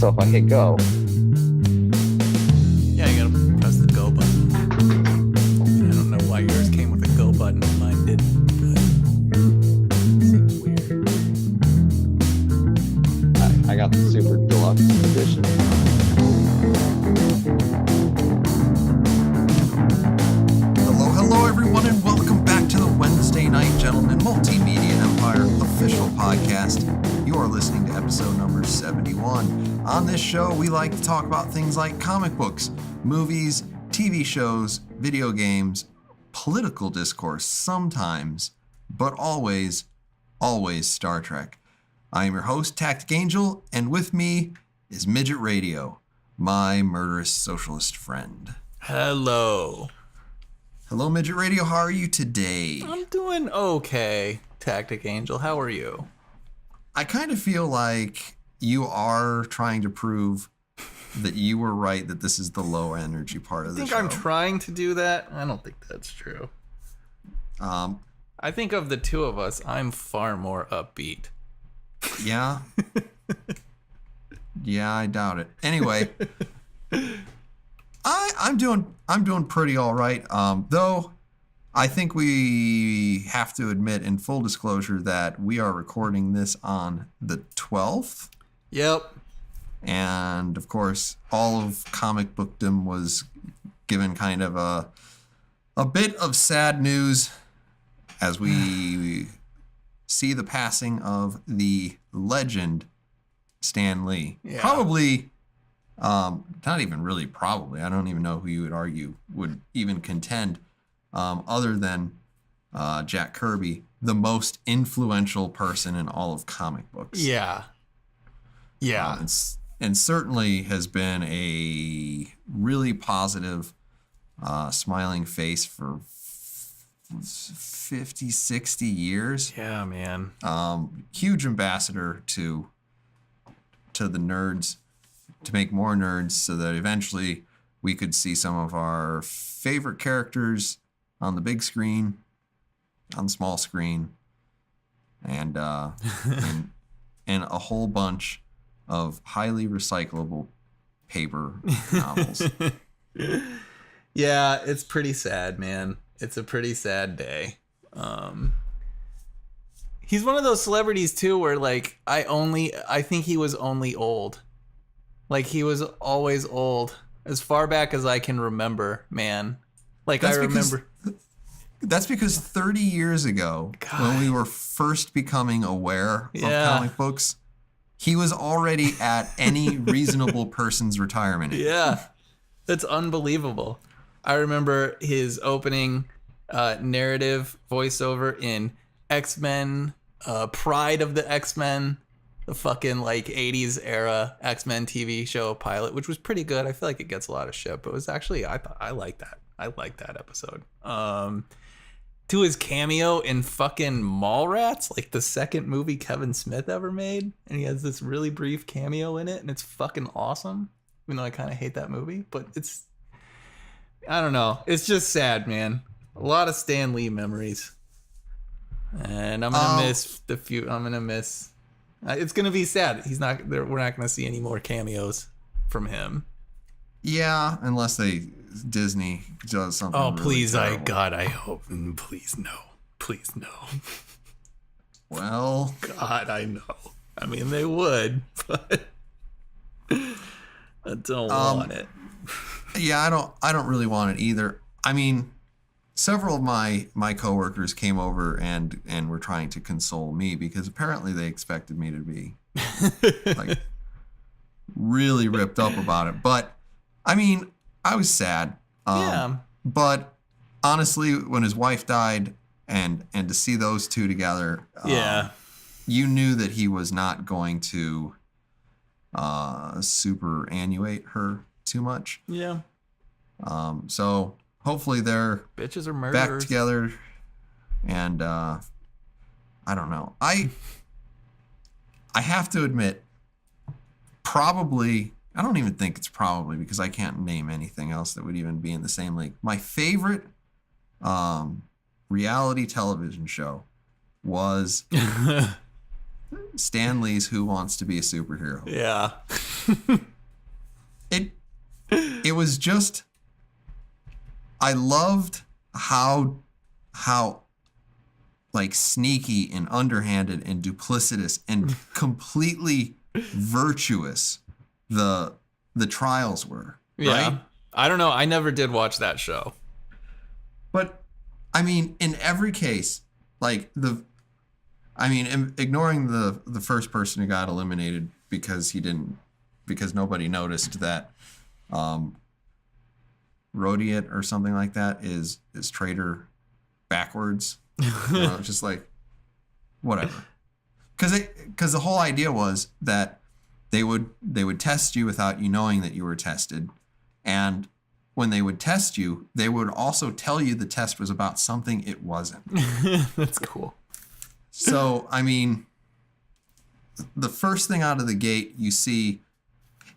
So if I hit go, yeah, you gotta press the go button. I don't know why yours came with a go button and mine didn't, but it seems weird. I got the super deluxe edition. Hello everyone, and welcome back to the Wednesday Night Gentlemen Multimedia Empire official podcast. You are listening to episode number 71. On this show, we like to talk about things like comic books, movies, TV shows, video games, political discourse sometimes, but always Star Trek. I am your host, Tactic Angel, and with me is Midget Radio, my murderous socialist friend. Hello. Hello, Midget Radio. How are you today? I'm doing okay, Tactic Angel. How are you? I kind of feel like you are trying to prove that you were right, that this is the low energy part of the show. I'm trying to do that? I don't think that's true. I think of the two of us, I'm far more upbeat. Yeah. Yeah, I doubt it. Anyway, I'm doing pretty all right. Though I think we have to admit in full disclosure that we are recording this on the 12th. Yep. And of course, all of comic bookdom was given kind of a bit of sad news as we see the passing of the legend Stan Lee. Yeah. Probably, not even really probably, I don't even know who you would argue would even contend, other than Jack Kirby, the most influential person in all of comic books. Yeah. Yeah. And certainly has been a really positive, smiling face for 50, 60 years. Yeah, man. Huge ambassador to the nerds, to make more nerds so that eventually we could see some of our favorite characters on the big screen, on the small screen, and and a whole bunch of highly recyclable paper novels. Yeah, it's pretty sad, man. It's a pretty sad day. He's one of those celebrities too where like I think he was only old. Like he was always old as far back as I can remember, man. Like that's I remember that's because 30 years ago, God, when we were first becoming aware of comic books, he was already at any reasonable person's retirement age. Yeah. That's unbelievable. I remember his opening narrative voiceover in X-Men, Pride of the X-Men, the fucking like 80s era X-Men TV show pilot, which was pretty good. I feel like it gets a lot of shit, but it was actually, I like that. I like that episode. To his cameo in fucking Mallrats, like the second movie Kevin Smith ever made, and he has this really brief cameo in it, and it's fucking awesome. Even though I kind of hate that movie, but it's, I don't know. It's just sad, man. A lot of Stan Lee memories. And I'm going to miss the few. I'm going to miss. It's going to be sad. We're not going to see any more cameos from him. Yeah, unless Disney does something. Oh, really please. terrible. I hope. Please, no. Please, no. Well. God, I know. I mean, they would, but I don't want it. Yeah, I don't really want it either. I mean, several of my coworkers came over and were trying to console me because apparently they expected me to be like really ripped up about it. But I mean, I was sad. Yeah. But honestly, when his wife died and to see those two together, you knew that he was not going to superannuate her too much. Yeah. So hopefully they're bitches are murderers. Back together, and I don't know. I have to admit, probably, I don't even think it's probably because I can't name anything else that would even be in the same league. My favorite reality television show was Stan Lee's Who Wants to Be a Superhero. Yeah. It was just, I loved how like sneaky and underhanded and duplicitous and completely virtuous the trials were. Yeah. Right? I don't know. I never did watch that show. But I mean, in every case, like ignoring the first person who got eliminated because nobody noticed that Rodiat or something like that is traitor backwards. Just like whatever. Because the whole idea was that they would test you without you knowing that you were tested, and when they would test you, they would also tell you the test was about something it wasn't. That's cool. So, I mean, the first thing out of the gate, you see,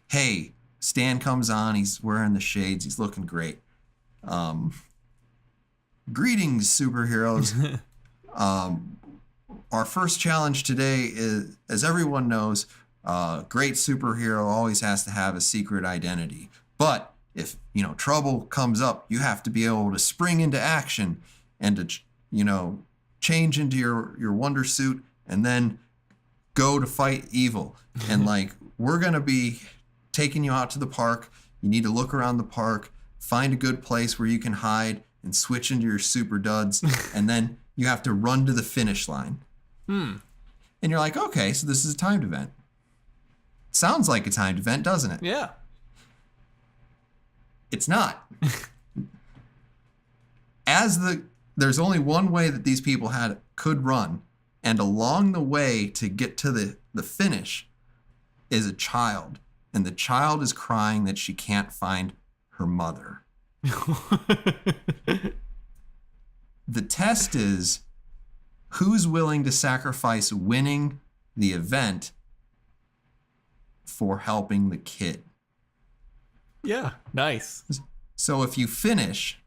hey, Stan comes on, he's wearing the shades, he's looking great. Greetings, superheroes. Our first challenge today is, as everyone knows, great superhero always has to have a secret identity. But if, trouble comes up, you have to be able to spring into action and to, change into your wonder suit and then go to fight evil. And we're going to be taking you out to the park. You need to look around the park, find a good place where you can hide and switch into your super duds. And then you have to run to the finish line. And you're like, okay, so this is a timed event. Sounds like a timed event, doesn't it? Yeah. It's not. There's only one way that these people could run, and along the way to get to the finish is a child, and the child is crying that she can't find her mother. The test is who's willing to sacrifice winning the event for helping the kid. Yeah, nice. So if you finish,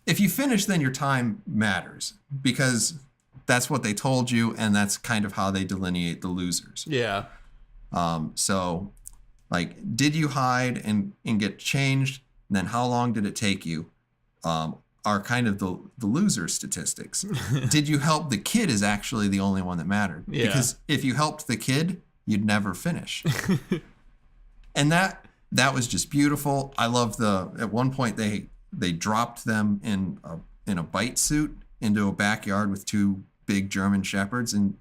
then your time matters because that's what they told you, and that's kind of how they delineate the losers. Yeah. So did you hide and get changed? And then how long did it take you? Are kind of the loser statistics. Did you help the kid is actually the only one that mattered. Yeah. Because if you helped the kid, you'd never finish. And that was just beautiful. I love at one point they dropped them in a bite suit into a backyard with two big German shepherds, and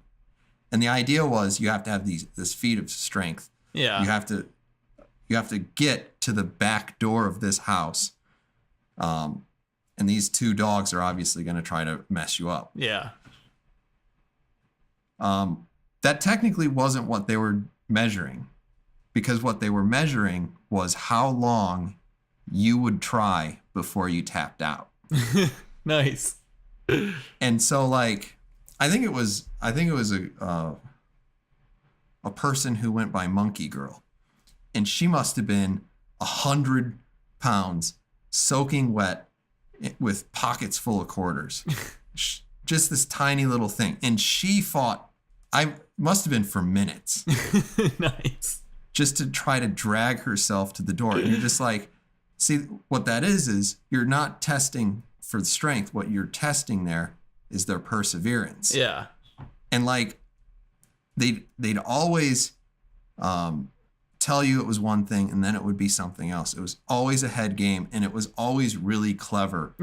the idea was you have to have this feat of strength. Yeah. You have to get to the back door of this house. And these two dogs are obviously going to try to mess you up. Yeah. That technically wasn't what they were measuring, because what they were measuring was how long you would try before you tapped out. Nice. And so I think it was a person who went by Monkey Girl, and she must have been 100 pounds soaking wet with pockets full of quarters. Just this tiny little thing. And she fought, must have been for minutes. Nice. Just to try to drag herself to the door. And you're just like, see, what that is you're not testing for strength. What you're testing there is their perseverance. Yeah. And they'd always tell you it was one thing and then it would be something else. It was always a head game, and it was always really clever.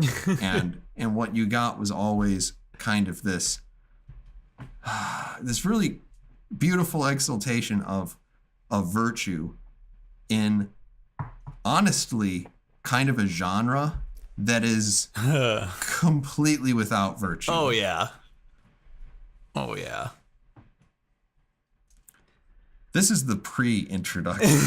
and what you got was always kind of this really beautiful exaltation of virtue in, honestly, kind of a genre that is completely without virtue. Oh yeah. Oh yeah. This is the pre-introduction.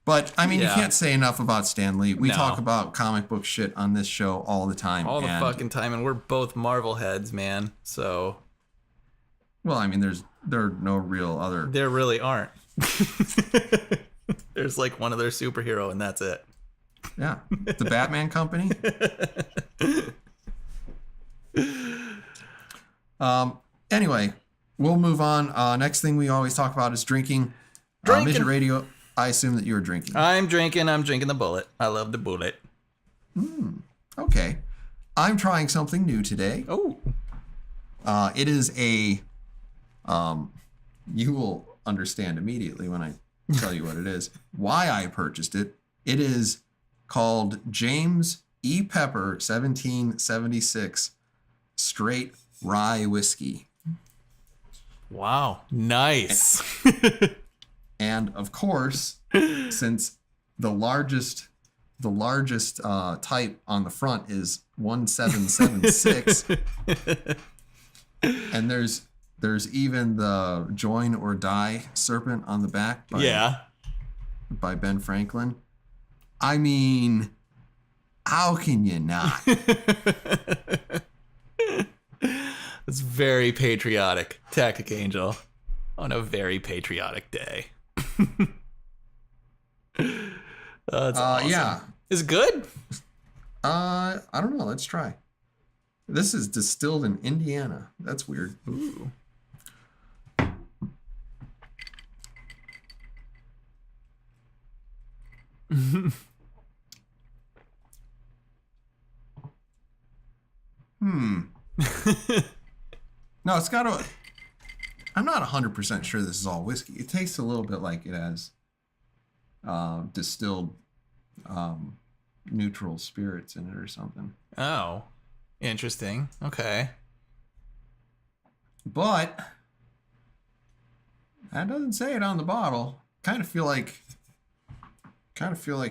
But, I mean, you can't say enough about Stan Lee. We talk about comic book shit on this show all the time. All the fucking time, and we're both Marvel heads, man. So... Well, I mean, there are no real other... There really aren't. There's one other superhero, and that's it. Yeah. The Batman Company. Anyway, we'll move on. Next thing we always talk about is drinking. Drinking. Midget Radio, I assume that you're drinking. I'm drinking the bullet. I love the bullet. Okay. I'm trying something new today. Oh. It is a, you will understand immediately when I tell you what it is, why I purchased it. It is called James E. Pepper 1776 Straight Rye Whiskey. Wow. Nice. And of course, since the largest type on the front is 1776, and there's even the join or die serpent on the back by Ben Franklin. I mean, how can you not? It's very patriotic, Tactic Angel, on a very patriotic day. That's awesome. Yeah. Is it good? I don't know. Let's try. This is distilled in Indiana. That's weird. Ooh. No, it's got a... I'm not 100% sure this is all whiskey. It tastes a little bit like it has distilled neutral spirits in it or something. Oh, interesting. Okay. But that doesn't say it on the bottle. Kind of feel like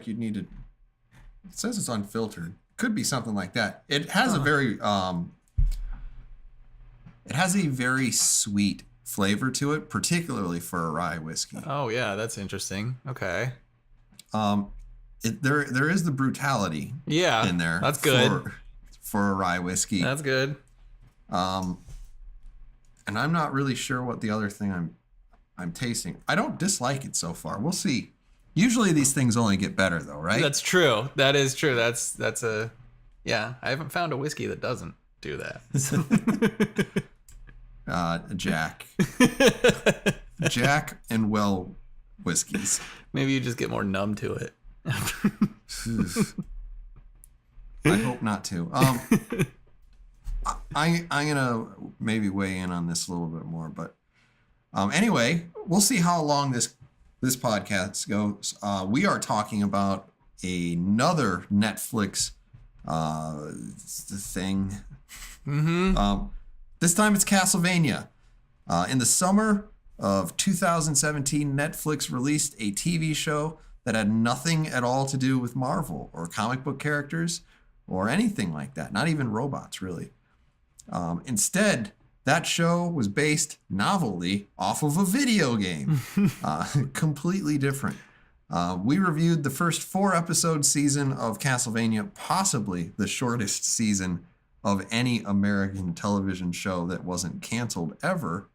you'd need to... It says it's unfiltered. Could be something like that. It has a very sweet flavor to it, particularly for a rye whiskey. Oh yeah, that's interesting. Okay. There is the brutality in there. That's good. For a rye whiskey. That's good. And I'm not really sure what the other thing I'm tasting. I don't dislike it so far. We'll see. Usually these things only get better though, right? That's true. That is true. That's a I haven't found a whiskey that doesn't do that. Jack and well whiskeys. Maybe you just get more numb to it. I hope not to. I'm gonna maybe weigh in on this a little bit more, but anyway, we'll see how long this podcast goes. We are talking about another Netflix thing. Mm-hmm. This time it's Castlevania. In the summer of 2017, Netflix released a TV show that had nothing at all to do with Marvel or comic book characters or anything like that. Not even robots, really. Instead, that show was based novelly off of a video game. Completely different. We reviewed the first 4-episode season of Castlevania, possibly the shortest season of any American television show that wasn't canceled ever.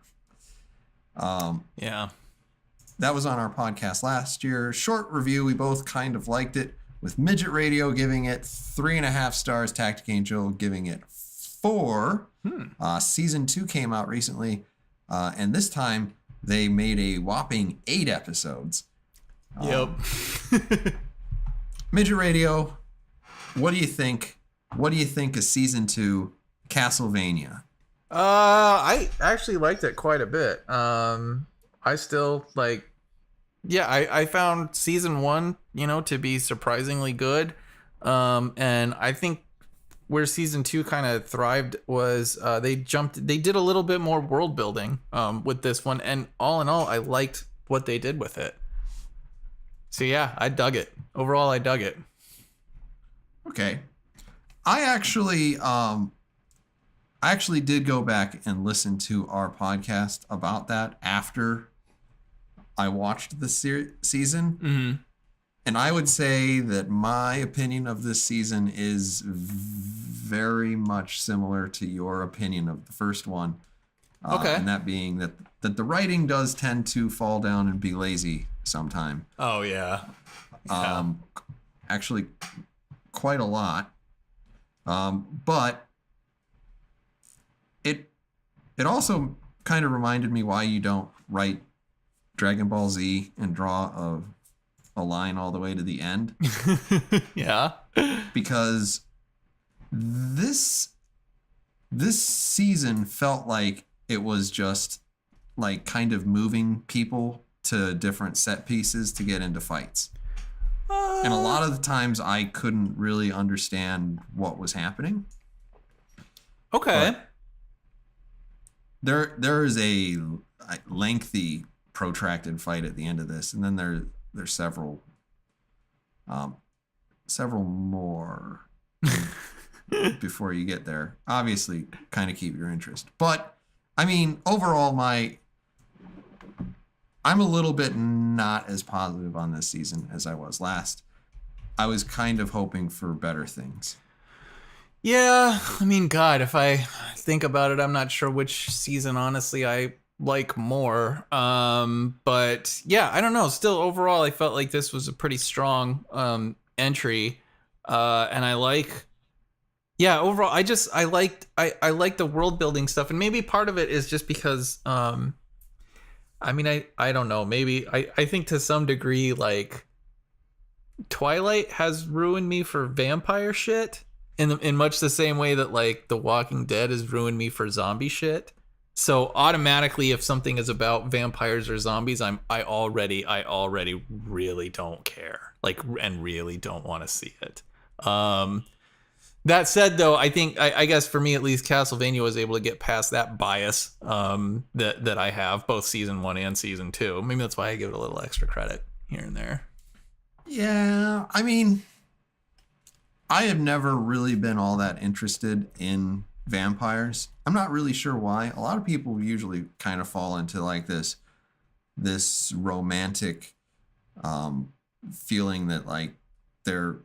That was on our podcast last year. Short review, we both kind of liked it, with Midget Radio giving it 3.5 stars, Tactic Angel giving it 4. Season 2 came out recently, and this time they made a whopping 8 episodes. Yep. Midget Radio, what do you think? What do you think of season 2 Castlevania? I actually liked it quite a bit. I still I found season 1, to be surprisingly good. And I think where season 2 kind of thrived was they did a little bit more world building with this one, and all in all, I liked what they did with it. So yeah, I dug it. Overall, I dug it. Okay. I actually did go back and listen to our podcast about that after I watched the season. Mm-hmm. And I would say that my opinion of this season is very much similar to your opinion of the first one. Okay. And that being that the writing does tend to fall down and be lazy sometime. Oh, yeah. Actually, quite a lot. But It also kind of reminded me why you don't write Dragon Ball Z and draw a line all the way to the end. Yeah. Because this season felt like it was just like kind of moving people to different set pieces to get into fights. And a lot of the times I couldn't really understand what was happening. Okay. But there is a lengthy, protracted fight at the end of this, and then there's several more before you get there. Obviously, kind of keep your interest. But I mean, overall, I'm a little bit not as positive on this season as I was last. I was kind of hoping for better things. Yeah, I mean, God, if I think about it, I'm not sure which season, honestly, I like more. But yeah, I don't know. Still, overall, I felt like this was a pretty strong entry. And I like, yeah, overall, I liked the world building stuff. And maybe part of it is just because, I mean, I don't know. Maybe I think to some degree, like, Twilight has ruined me for vampire shit in much the same way that like The Walking Dead has ruined me for zombie shit. So automatically, if something is about vampires or zombies, I already really don't care, like, and really don't want to see it. That said, though, I think I guess for me at least, Castlevania was able to get past that bias that I have, both season 1 and season 2. Maybe that's why I give it a little extra credit here and there. Yeah, I mean, I have never really been all that interested in vampires. I'm not really sure why. A lot of people usually kind of fall into like this romantic feeling that like they're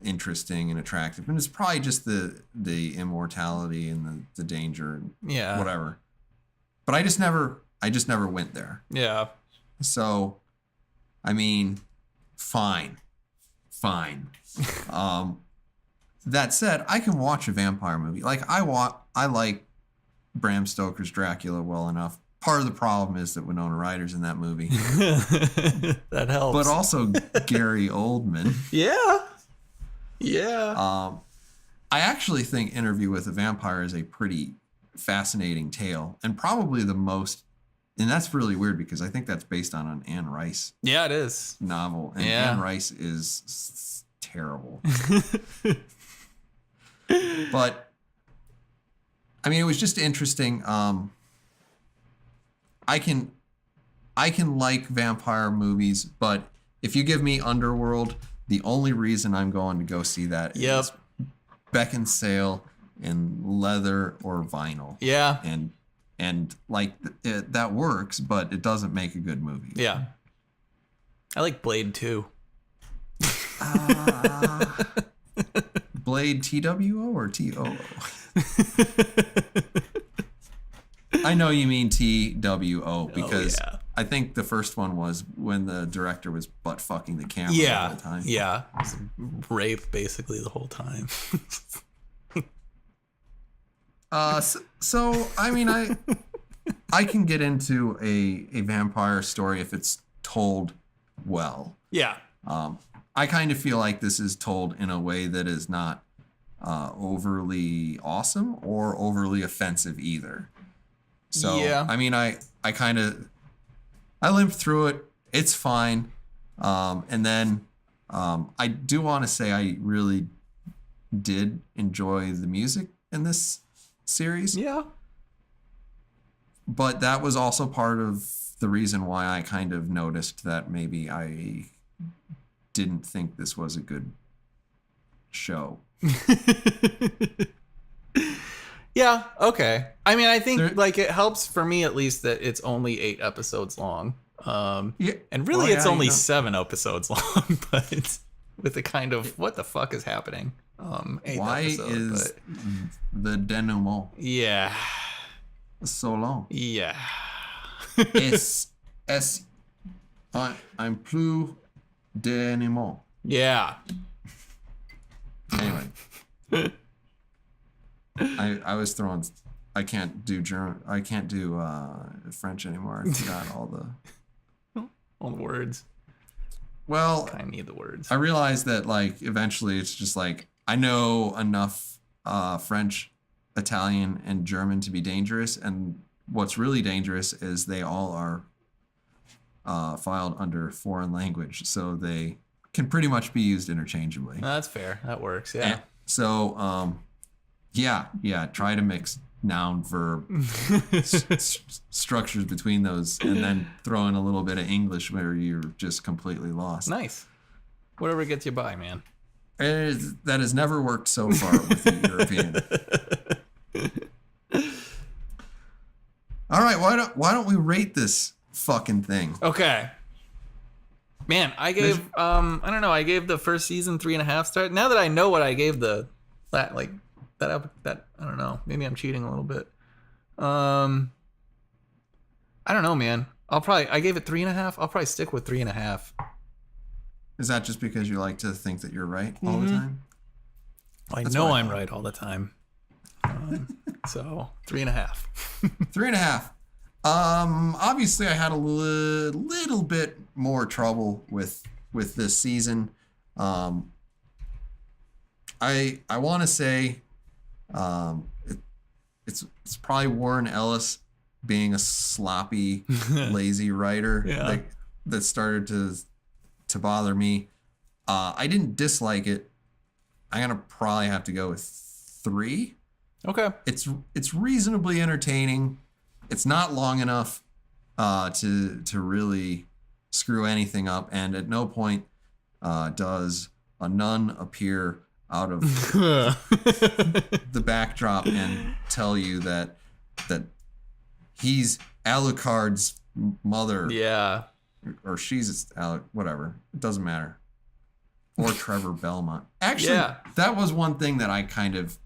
interesting and attractive, and it's probably just the immortality and the danger and whatever. But I just never went there. Yeah. So, I mean, fine. That said, I can watch a vampire movie. Like I like Bram Stoker's Dracula well enough. Part of the problem is that Winona Ryder's in that movie. That helps. But also Gary Oldman. Yeah. I actually think Interview with a Vampire is a pretty fascinating tale, and probably the most. And that's really weird because I think that's based on an Anne Rice. Yeah, it is. Novel. And Anne Rice is terrible. But I mean, it was just interesting. I can like vampire movies, but if you give me Underworld, the only reason I'm going to go see that is Beckinsale in leather or vinyl. Yeah. And like that works, but it doesn't make a good movie. Yeah. I like Blade too. Blade TWO or TOO? I know you mean TWO because I think the first one was when the director was butt fucking the camera the whole time. Yeah. It was rape basically the whole time. So I mean, I can get into a vampire story if it's told well. Yeah. I kind of feel like this is told in a way that is not overly awesome or overly offensive either. So I mean, I limped through it. It's fine. And then I do want to say I really did enjoy the music in this series. Yeah. But that was also part of the reason why I kind of noticed that maybe I didn't think this was a good show. Yeah, okay. I mean, I think like it helps for me at least that it's only 8 episodes long. And really it's only 7 episodes long, but with the kind of what the fuck is happening. 8th why episode, is the denouement so long? Yeah. I'm plus denouement. Yeah. Anyway. I was throwing I can't do German. I can't do French anymore. I forgot all the words. Well, I need the words. I realized that like eventually it's just like I know enough French, Italian, and German to be dangerous, and what's really dangerous is they all are filed under foreign language, so they can pretty much be used interchangeably. That's fair. That works. Yeah. And so, yeah. Try to mix noun verb structures between those, and then throw in a little bit of English where you're just completely lost. Nice. Whatever gets you by, man. That has never worked so far with the European. All right, why don't we rate this fucking thing? Okay. Man, I gave I don't know, I gave the first season 3.5 stars. Now that I know what I gave that I don't know, maybe I'm cheating a little bit. I don't know, man. I gave it 3.5. I'll probably stick with 3.5. Is that just because you like to think that you're right all the time? I know I'm right all the time. So 3.5. 3.5. Obviously I had a little bit more trouble with this season. I want to say it's probably Warren Ellis being a sloppy, lazy writer that started to bother me. I didn't dislike it. I'm gonna probably have to go with 3. Okay. It's reasonably entertaining. It's not long enough to really screw anything up, and at no point does a nun appear out of the backdrop and tell you that he's Alucard's mother. Yeah. Or she's whatever. It doesn't matter. Or Trevor Belmont. Actually, that was one thing that I kind of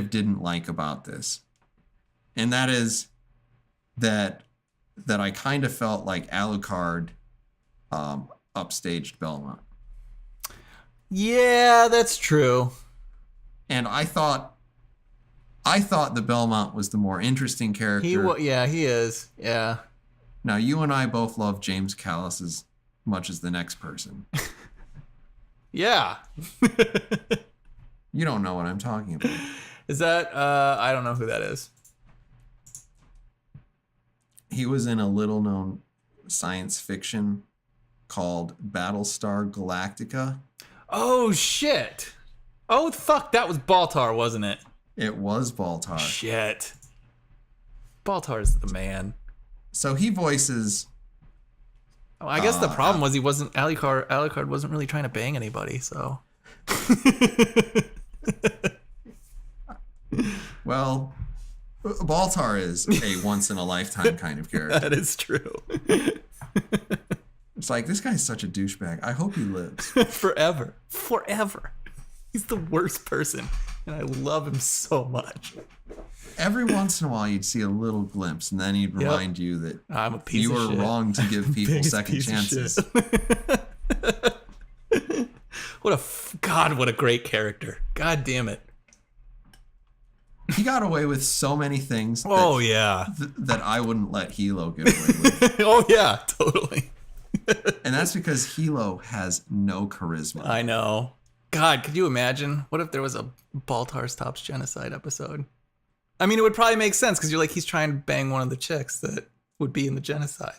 didn't like about this. And that is that I kind of felt like Alucard upstaged Belmont. Yeah, that's true. And I thought the Belmont was the more interesting character. He is. Yeah. Now, you and I both love James Callis as much as the next person. Yeah. You don't know what I'm talking about. Is that I don't know who that is. He was in a little known science fiction called Battlestar Galactica. Oh shit. Oh fuck, that was Baltar, wasn't it? It was Baltar. Shit. Baltar's the man. So he voices. Oh, I guess the problem was Alucard wasn't really trying to bang anybody, so. Well, Baltar is a once in a lifetime kind of character. That is true. It's like, this guy's such a douchebag. I hope he lives. Forever. He's the worst person, and I love him so much. Every once in a while, you'd see a little glimpse, and then he'd remind you that I'm a piece you of were shit. wrong to give people second chances. What a great character. God damn it. He got away with so many things that I wouldn't let Hilo get away with. Oh, yeah, totally. And that's because Hilo has no charisma. I know. God, could you imagine? What if there was a Baltar Stops Genocide episode? I mean, it would probably make sense because he's trying to bang one of the chicks that would be in the genocide.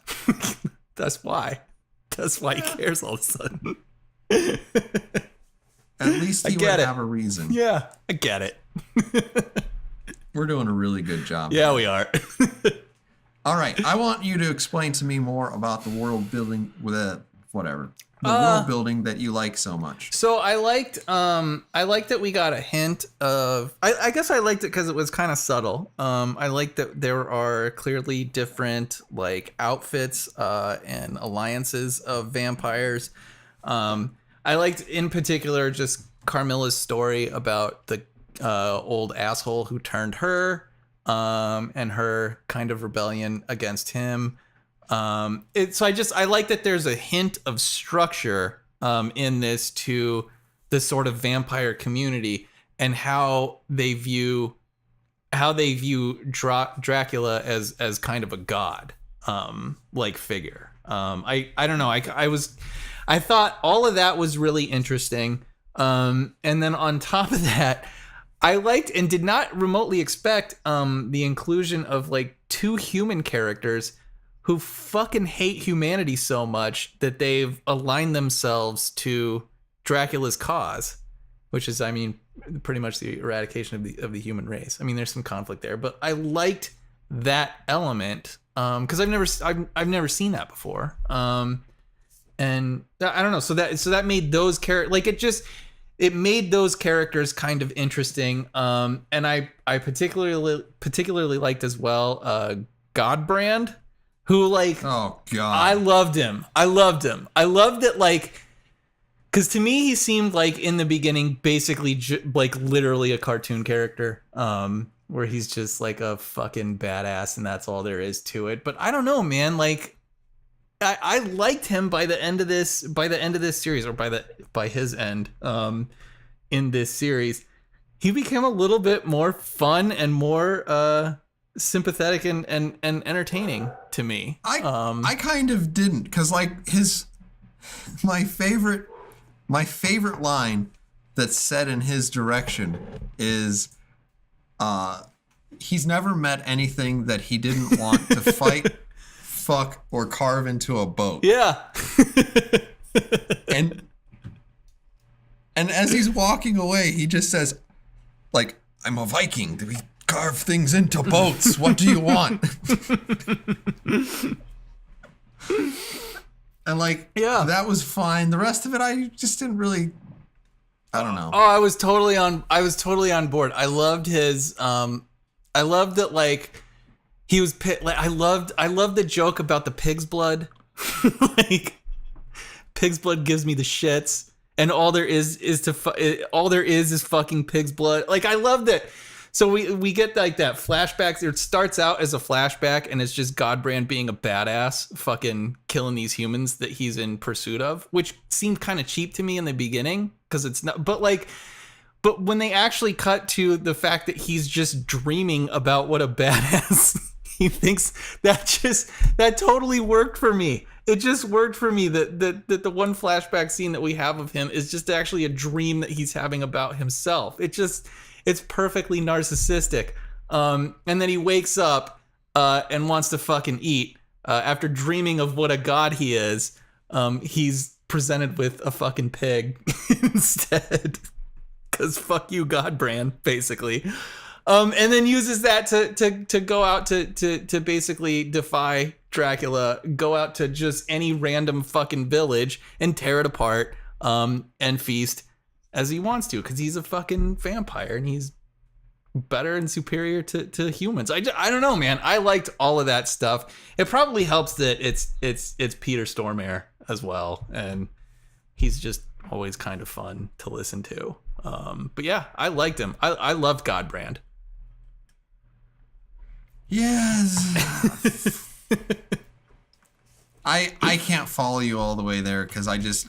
That's why. That's why he cares all of a sudden. At least he would have a reason. Yeah, I get it. We're doing a really good job. Yeah, we are. All right, I want you to explain to me more about the world building world building that you like so much. So I liked that we got a hint of. I guess I liked it because it was kind of subtle. I liked that there are clearly different like outfits and alliances of vampires. I liked in particular just Carmilla's story about the old asshole who turned her. And her kind of rebellion against him. I like that there's a hint of structure in this to this sort of vampire community. and how they view Dracula as kind of a god like figure. I don't know. I thought all of that was really interesting. And then on top of that, I liked and did not remotely expect the inclusion of like 2 human characters who fucking hate humanity so much that they've aligned themselves to Dracula's cause, which is, I mean, pretty much the eradication of the human race. I mean, there's some conflict there, but I liked that element because I've never seen that before. And I don't know, so that made those characters it made those characters kind of interesting. And I particularly liked as well Godbrand, who like, oh god, I loved him. I loved it, like, because to me he seemed like in the beginning basically like literally a cartoon character, where he's just like a fucking badass and that's all there is to it. But I don't know, man, like I liked him by the end of this series, or by his end in this series. He became a little bit more fun and more sympathetic and entertaining to me. I kind of didn't, because like my favorite line that's said in his direction is he's never met anything that he didn't want to fight, fuck, or carve into a boat. Yeah. and as he's walking away, he just says, like, I'm a Viking. We carve things into boats. What do you want? And like, yeah, that was fine. The rest of it, I just didn't really, I don't know. Oh, I was totally on board. I loved his, I loved that, like, he was like, I loved the joke about the pig's blood. Like, pig's blood gives me the shits, and all there is fucking pig's blood. Like, I loved it. So we get like that flashback. It starts out as a flashback, and it's just Godbrand being a badass, fucking killing these humans that he's in pursuit of, which seemed kind of cheap to me in the beginning because it's not. But when they actually cut to the fact that he's just dreaming about what a badass he thinks, that totally worked for me. It just worked for me that the one flashback scene that we have of him is just actually a dream that he's having about himself. It's perfectly narcissistic. And then he wakes up and wants to fucking eat. After dreaming of what a god he is, he's presented with a fucking pig instead. Because fuck you, Godbrand, basically. And then uses that to go out to basically defy Dracula, go out to just any random fucking village and tear it apart and feast as he wants to, because he's a fucking vampire and he's better and superior to humans. I don't know, man. I liked all of that stuff. It probably helps that it's Peter Stormare as well, and he's just always kind of fun to listen to. But yeah, I liked him. I loved Godbrand. Yes. I can't follow you all the way there because I just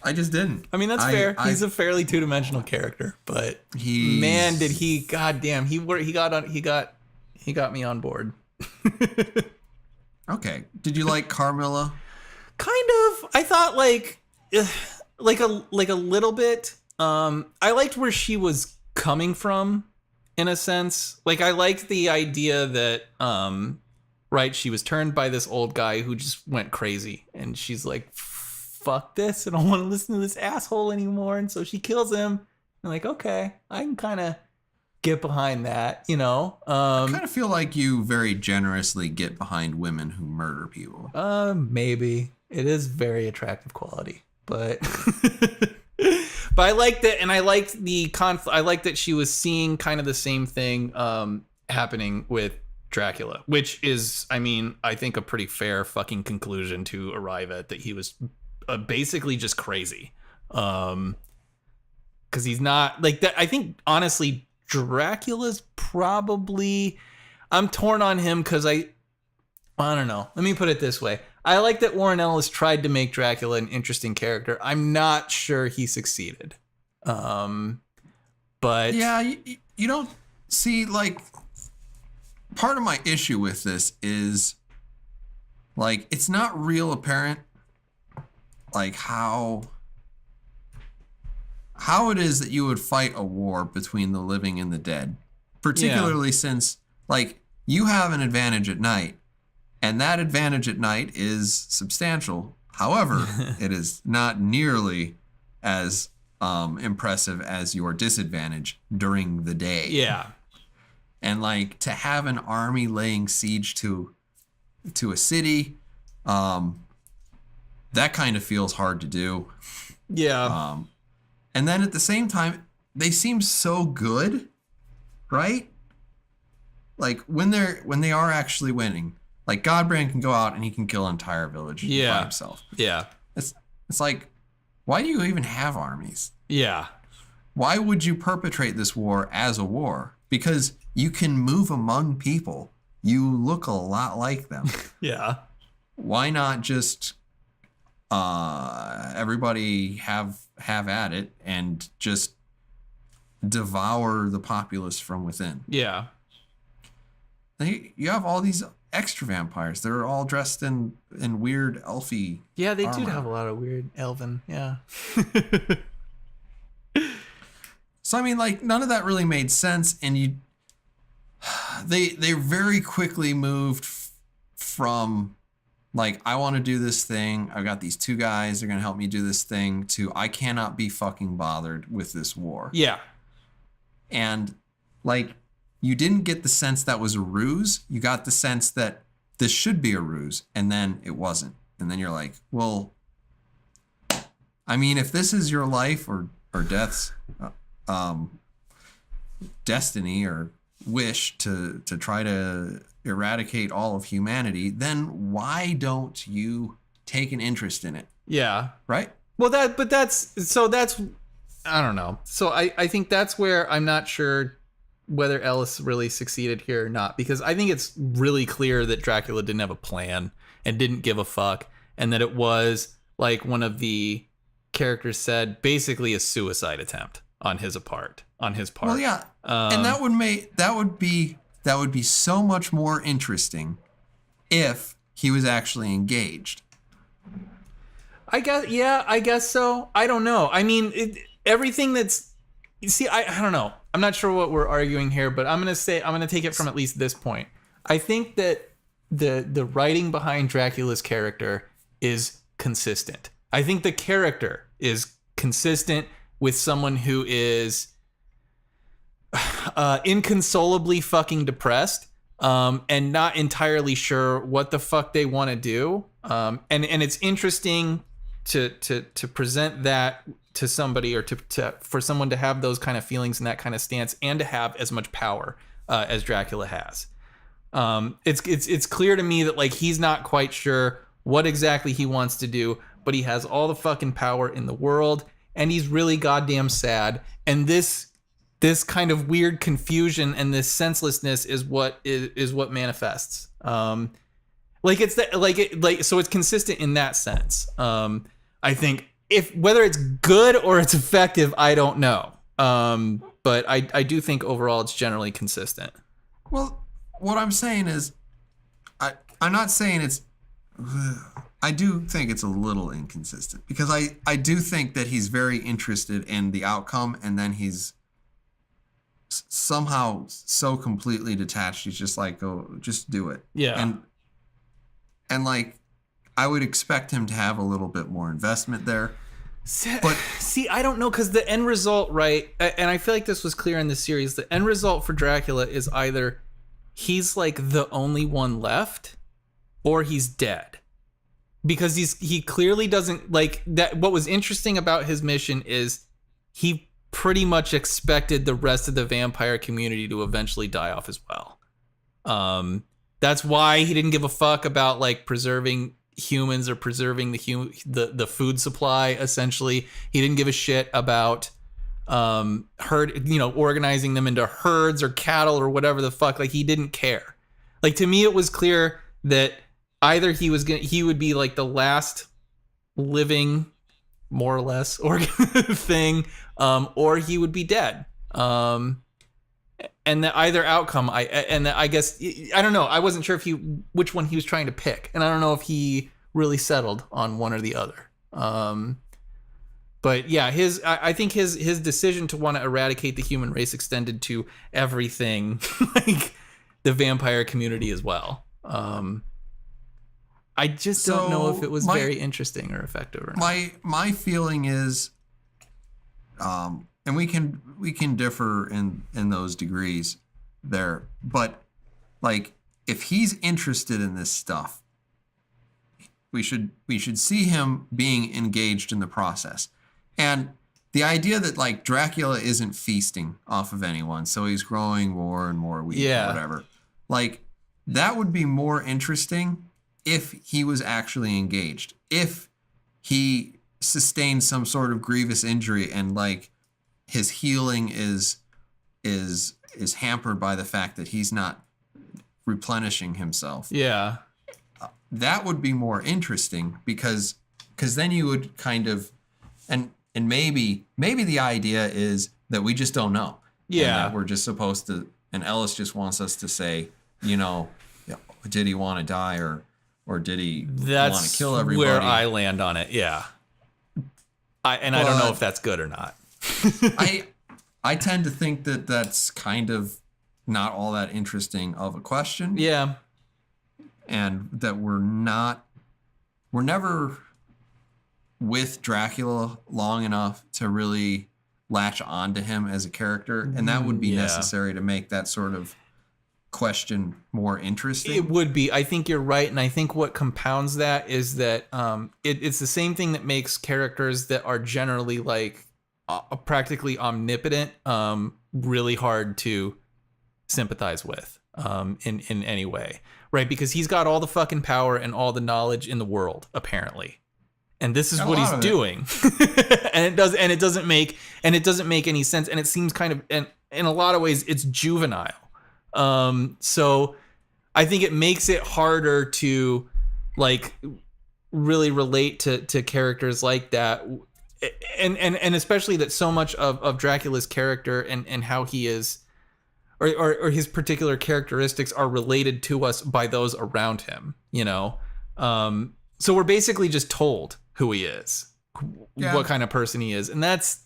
didn't. I mean, that's fair. He's a fairly two-dimensional character, but man, did he! Goddamn, he got me on board. Okay. Did you like Carmilla? Kind of. I thought like a little bit. I liked where she was coming from, in a sense. Like, I liked the idea that right, she was turned by this old guy who just went crazy, and she's like, fuck this, I don't want to listen to this asshole anymore, and so she kills him. I'm like, okay, I can kind of get behind that, you know. I kind of feel like you very generously get behind women who murder people. Maybe. It is very attractive quality, but but I liked it, and I liked the conflict. I liked that she was seeing kind of the same thing happening with Dracula, which is, I mean, I think a pretty fair fucking conclusion to arrive at, that he was basically just crazy. Because he's not like that. I think honestly, Dracula's probably, I'm torn on him because I don't know. Let me put it this way. I like that Warren Ellis tried to make Dracula an interesting character. I'm not sure he succeeded. But yeah, you don't see, like, part of my issue with this is, like, it's not real apparent, like, how it is that you would fight a war between the living and the dead, particularly since, like, you have an advantage at night, and that advantage at night is substantial. However, it is not nearly as impressive as your disadvantage during the day. Yeah. And, like, to have an army laying siege to a city, that kind of feels hard to do. Yeah. And then at the same time, they seem so good, right? Like, when they are actually winning, like, Godbrand can go out and he can kill an entire village by himself. Yeah. It's like, why do you even have armies? Yeah. Why would you perpetrate this war as a war? Because you can move among people. You look a lot like them. Yeah. Why not just everybody have at it and just devour the populace from within? Yeah. You have all these extra vampires. They're all dressed in weird elfy. Yeah, they armor. do have a lot of weird elven. Yeah. So I mean, like, none of that really made sense, and they very quickly moved from, like, I want to do this thing. I've got these two guys. They're gonna help me do this thing. To I cannot be fucking bothered with this war. Yeah. And, like, you didn't get the sense that was a ruse. You got the sense that this should be a ruse, and then it wasn't. And then you're like, well, I mean, if this is your life or death's destiny or wish to try to eradicate all of humanity, then why don't you take an interest in it? Yeah. Right? Well, that's I don't know. So I think that's where I'm not sure whether Ellis really succeeded here or not, because I think it's really clear that Dracula didn't have a plan and didn't give a fuck, and that it was, like one of the characters said, basically a suicide attempt on his part. Well, yeah. And that would be so much more interesting if he was actually engaged. I guess so. I don't know. I mean, everything that's, you see, I don't know. I'm not sure what we're arguing here, but I'm going to take it from at least this point. I think that the writing behind Dracula's character is consistent. I think the character is consistent with someone who is inconsolably fucking depressed, and not entirely sure what the fuck they want to do. And it's interesting to present that to somebody, or for someone to have those kind of feelings and that kind of stance, and to have as much power as Dracula has. It's clear to me that, like, he's not quite sure what exactly he wants to do, but he has all the fucking power in the world, and he's really goddamn sad. And this kind of weird confusion and this senselessness is what manifests. So it's consistent in that sense. I think whether it's good or it's effective, I don't know. But I do think overall it's generally consistent. Well, what I'm saying is, I'm not saying it's, I do think it's a little inconsistent, because I do think that he's very interested in the outcome, and then he's somehow so completely detached. He's just like, oh, just do it. Yeah. And like, I would expect him to have a little bit more investment there. But see, I don't know, because the end result, right? And I feel like this was clear in the series. The end result for Dracula is either he's like the only one left, or he's dead. Because he clearly doesn't like that. What was interesting about his mission is he pretty much expected the rest of the vampire community to eventually die off as well. That's why he didn't give a fuck about, like, preserving humans or preserving the food supply. Essentially, he didn't give a shit about organizing them into herds or cattle or whatever the fuck. Like, he didn't care. Like, to me, it was clear that either he would be like the last living, more or less, thing, or he would be dead. And that either outcome, I guess I don't know. I wasn't sure which one he was trying to pick, and I don't know if he really settled on one or the other. But yeah, I think his decision to want to eradicate the human race extended to everything, like the vampire community as well. I just don't know if it was very interesting or effective or not. My feeling is, and we can differ in those degrees there, but like if he's interested in this stuff, we should see him being engaged in the process. And the idea that like Dracula isn't feasting off of anyone, so he's growing more and more weak or whatever, like that would be more interesting if he was actually engaged. If he sustained some sort of grievous injury and like his healing is hampered by the fact that he's not replenishing himself. Yeah. That would be more interesting because then you would kind of and maybe the idea is that we just don't know. Yeah. And that we're just supposed to, and Ellis just wants us to say, did he want to die or did he want to kill everybody? That's where I land on it. Yeah. I don't know if that's good or not. I tend to think that that's kind of not all that interesting of a question. Yeah. And that we're never with Dracula long enough to really latch onto him as a character. And that would be necessary to make that sort of question more interesting. It would be. I think you're right. And I think what compounds that is that it's the same thing that makes characters that are generally like practically omnipotent really hard to sympathize with in any way. Right? Because he's got all the fucking power and all the knowledge in the world, apparently. And this is what he's doing. and it doesn't make any sense. And it seems kind of, and in a lot of ways, it's juvenile. So I think it makes it harder to like really relate to characters like that. And especially that so much of Dracula's character and how he is, or his particular characteristics are related to us by those around him, so we're basically just told who he is, what kind of person he is. And that's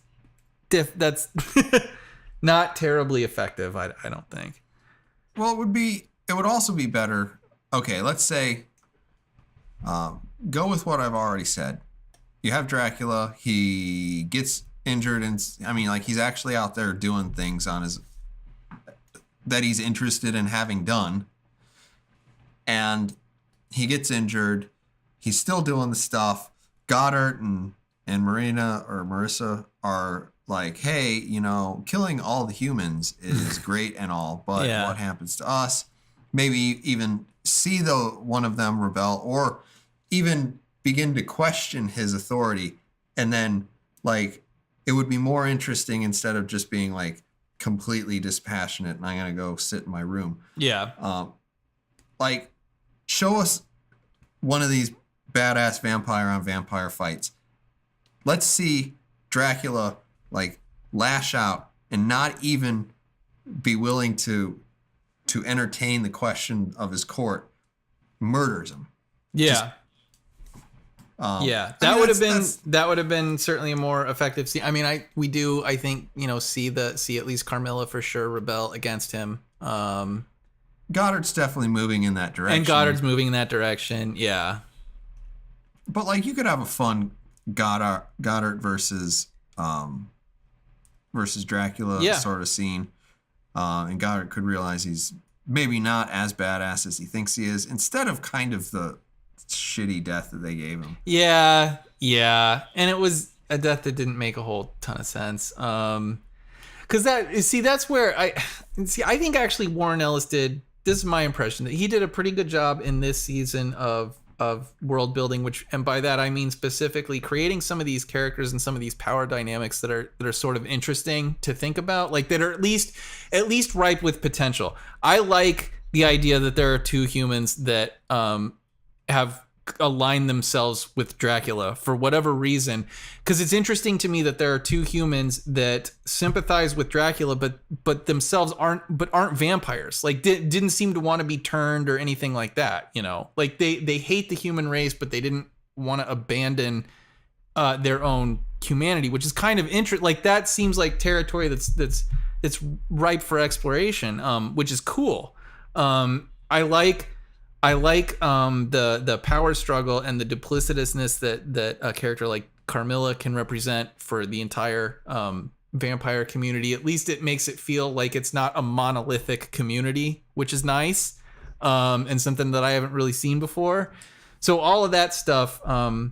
not terribly effective. I don't think. Well, it would also be better. Okay, let's say, go with what I've already said. You have Dracula. He gets injured, and he's actually out there doing things that he's interested in having done. And he gets injured. He's still doing the stuff. Goddard and Marissa are like, hey, killing all the humans is great and all, but what happens to us? Maybe even see one of them rebel or even begin to question his authority. And then like, it would be more interesting instead of just being like completely dispassionate and I'm going to go sit in my room. Yeah. Like show us one of these badass vampire on vampire fights. Let's see Dracula like lash out and not even be willing to entertain the question of his court, murders him. Yeah. That would have been certainly a more effective scene. I mean, I think see at least Carmilla for sure rebel against him. Goddard's definitely moving in that direction. And Goddard's moving in that direction. Yeah. But like you could have a fun Goddard versus Dracula sort of scene. And Goddard could realize he's maybe not as badass as he thinks he is, instead of kind of the shitty death that they gave him. Yeah. And it was a death that didn't make a whole ton of sense. Because that's where I think actually Warren Ellis did, this is my impression, that he did a pretty good job in this season of world building, and by that I mean specifically creating some of these characters and some of these power dynamics that are sort of interesting to think about, like that are at least ripe with potential. I like the idea that there are two humans that have align themselves with Dracula for whatever reason. Because it's interesting to me that there are two humans that sympathize with Dracula, but themselves aren't vampires. Like didn't seem to want to be turned or anything like that. You know, like they hate the human race, but they didn't want to abandon their own humanity, which is kind of interesting. Like that seems like territory that's ripe for exploration, which is cool. I like the power struggle and the duplicitousness that a character like Carmilla can represent for the entire vampire community. At least it makes it feel like it's not a monolithic community, which is nice, and something that I haven't really seen before. So all of that stuff, all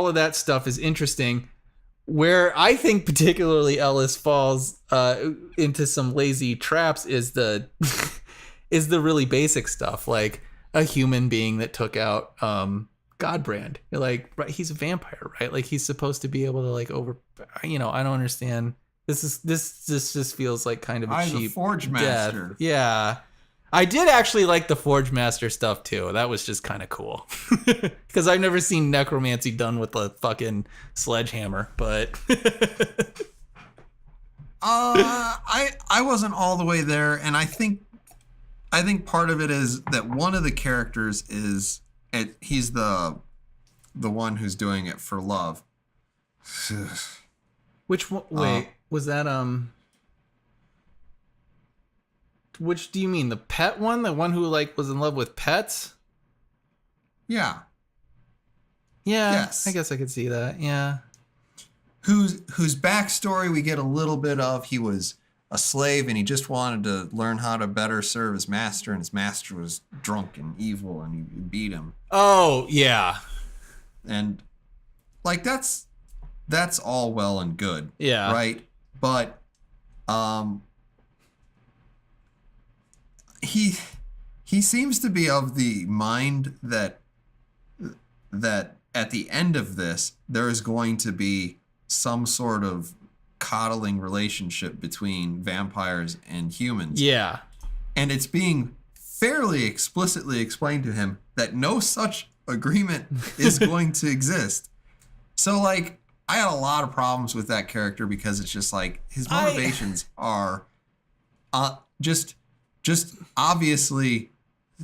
of that stuff is interesting. Where I think particularly Ellis falls into some lazy traps is the is the really basic stuff, like a human being that took out Godbrand. You're like, right, he's a vampire, right? Like he's supposed to be able to like I don't understand. This just feels like kind of a cheap the Forge Master. Death. Yeah. I did actually like the Forge Master stuff too. That was just kind of cool. Because I've never seen necromancy done with a fucking sledgehammer, but I wasn't all the way there, and I think part of it is that one of the characters he's the one who's doing it for love. Which one? Wait, was that Which do you mean? The pet one? The one who like was in love with pets? Yeah. Yeah. Yes. I guess I could see that. Yeah. Whose backstory we get a little bit of. He was a slave and he just wanted to learn how to better serve his master, and his master was drunk and evil and he beat him. Oh, yeah. And like that's all well and good. Yeah. Right? But he seems to be of the mind that at the end of this there is going to be some sort of coddling relationship between vampires and humans. Yeah. And it's being fairly explicitly explained to him that no such agreement is going to exist. So like I had a lot of problems with that character because it's just like his motivations are just obviously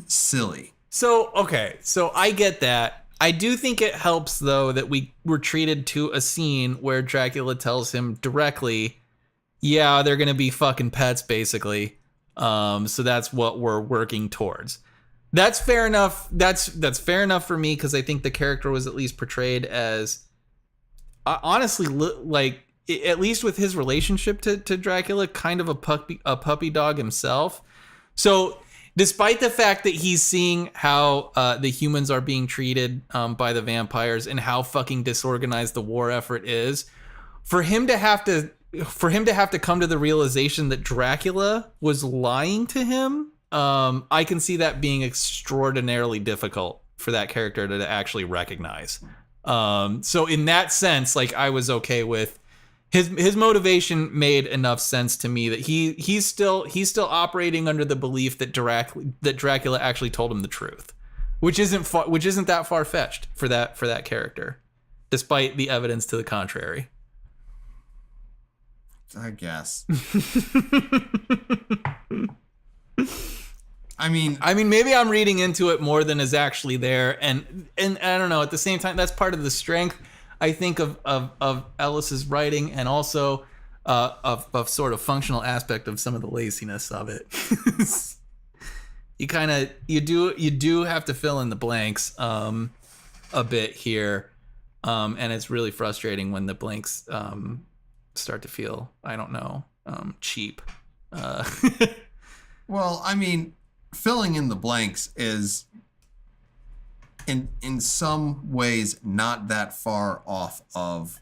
silly. So, okay. So I get that. I do think it helps, though, that we were treated to a scene where Dracula tells him directly, yeah, they're going to be fucking pets, basically. So that's what we're working towards. That's fair enough. That's fair enough for me, because I think the character was at least portrayed as, honestly, like, at least with his relationship to Dracula, kind of a puppy dog himself. So despite the fact that he's seeing how the humans are being treated by the vampires and how fucking disorganized the war effort is, for him to have to come to the realization that Dracula was lying to him, I can see that being extraordinarily difficult for that character to actually recognize. So in that sense, like I was okay with his motivation. Made enough sense to me that he's still operating under the belief that Dracula actually told him the truth, which isn't that far fetched for that character, despite the evidence to the contrary. I guess. I mean, maybe I'm reading into it more than is actually there, and I don't know. At the same time, that's part of the strength, I think, of Ellis's writing, and also of sort of functional aspect of some of the laziness of it. You do have to fill in the blanks a bit here, and it's really frustrating when the blanks start to feel, I don't know, cheap. Well, I mean, filling in the blanks is in some ways not that far off of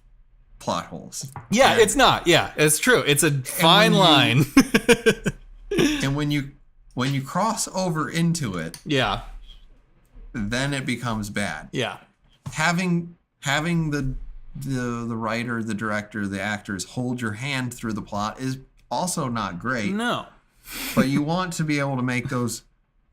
plot holes. Yeah, and it's not. Yeah, it's true. It's a fine line. And when you cross over into it, yeah, then it becomes bad. Yeah. Having the writer, the director, the actors hold your hand through the plot is also not great. No. But you want to be able to make those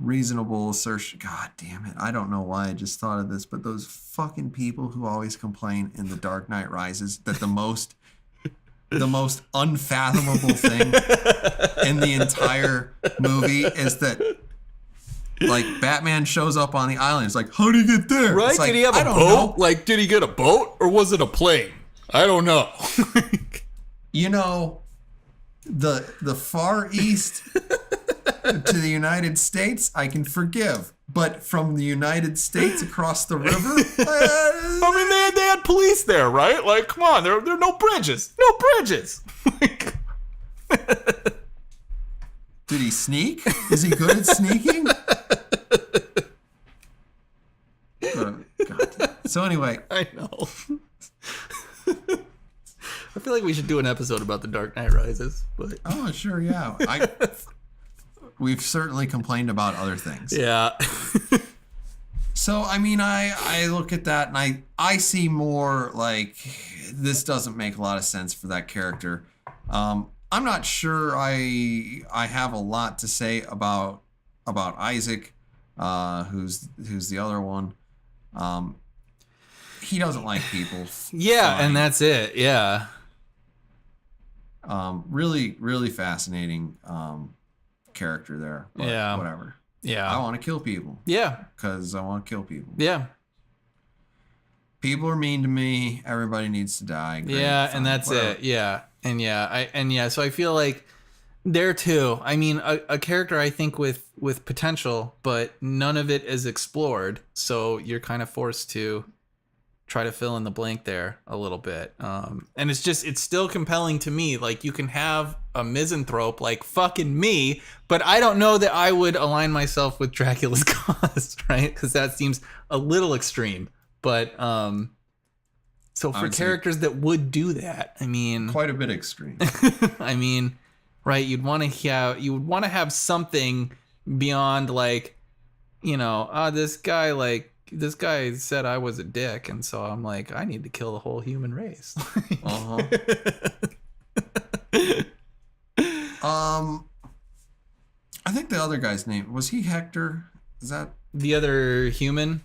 reasonable assertion. God damn it. I don't know why I just thought of this, but those fucking people who always complain in The Dark Knight Rises that the most unfathomable thing in the entire movie is that, like, Batman shows up on the island. It's like, how did he get there? Right? Like, did he have a boat? Know. Like, did he get a boat or was it a plane? I don't know. You know, the Far East to the United States, I can forgive. But from the United States across the river? I mean, they had police there, right? Like, come on, there are no bridges. No bridges. Did he sneak? Is he good at sneaking? God. So anyway. I know. I feel like we should do an episode about The Dark Knight Rises. But oh, sure, yeah. We've certainly complained about other things. Yeah. So, I mean, I look at that and I see more like this doesn't make a lot of sense for that character. I'm not sure I have a lot to say about Isaac, who's the other one. He doesn't like people. Yeah, Fine. and that's it. Yeah. Really, really fascinating character there. But yeah. Whatever. Yeah. I want to kill people. Yeah. Because I want to kill people. Yeah. People are mean to me. Everybody needs to die. Great, yeah, fine, and that's whatever. it. Yeah. So I feel like there too. I mean, a character I think with potential, but none of it is explored. So you're kind of forced to try to fill in the blank there a little bit. And it's still compelling to me. Like, you can have a misanthrope like fucking me, but I don't know that I would align myself with Dracula's cause, right? Because that seems a little extreme. But so for characters that would do that, I mean, quite a bit extreme. I mean, right? You would want to have something beyond, like, you know, this guy said I was a dick, and so I'm like, I need to kill the whole human race. Uh-huh. I think the other guy's name was he Hector? Is that the other human?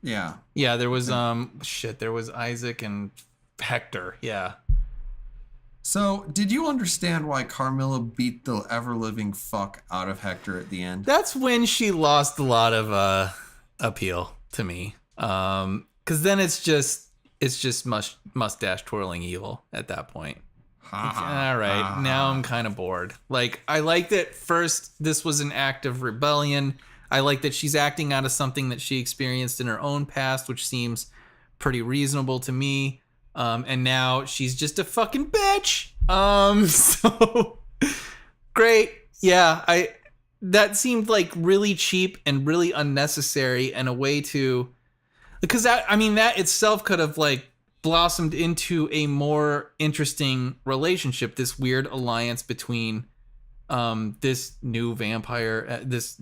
Yeah. Yeah, there was there was Isaac and Hector. Yeah. So, did you understand why Carmilla beat the ever-living fuck out of Hector at the end? That's when she lost a lot of appeal to me. Because then it's just mustache twirling evil at that point. All right, now I'm kind of bored. Like, I like that first this was an act of rebellion. I like that she's acting out of something that she experienced in her own past, which seems pretty reasonable to me. And now she's just a fucking bitch. So great. Yeah, that seemed like really cheap and really unnecessary, and a way to, because that itself could have like blossomed into a more interesting relationship, this weird alliance between this new vampire, this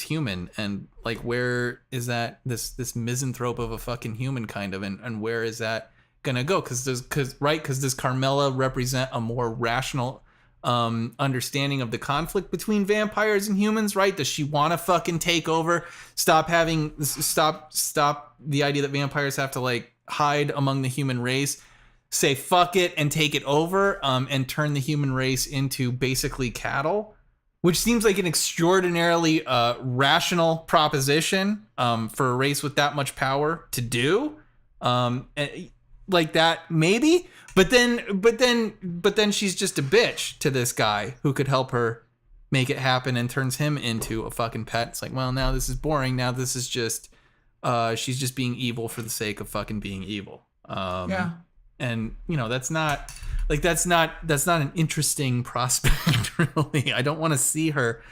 human, and like, where is that this misanthrope of a fucking human kind of, and where is that gonna go? Because does Carmilla represent a more rational understanding of the conflict between vampires and humans, right? Does she want to fucking take over, stop the idea that vampires have to like hide among the human race, say fuck it and take it over, and turn the human race into basically cattle, which seems like an extraordinarily rational proposition for a race with that much power to do, like that maybe, but then she's just a bitch to this guy who could help her make it happen, and turns him into a fucking pet. It's like, well, now this is boring. Now this is just she's just being evil for the sake of fucking being evil. Yeah. And you know, that's not an interesting prospect, really. I don't want to see her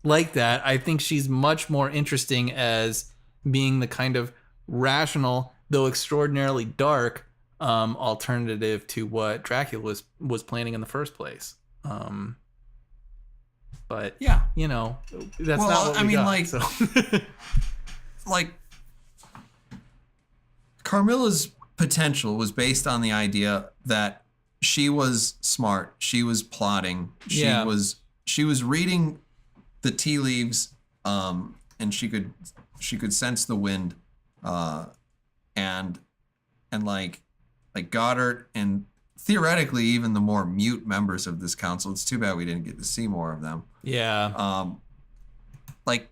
like that. I think she's much more interesting as being the kind of rational, though extraordinarily dark, alternative to what Dracula was planning in the first place. But yeah, you know, that's not what we got, like, so. Like, Carmilla's potential was based on the idea that she was smart, she was plotting, she was reading the tea leaves and she could sense the wind, and like Goddard and theoretically even the more mute members of this council. It's too bad we didn't get to see more of them. Yeah. Like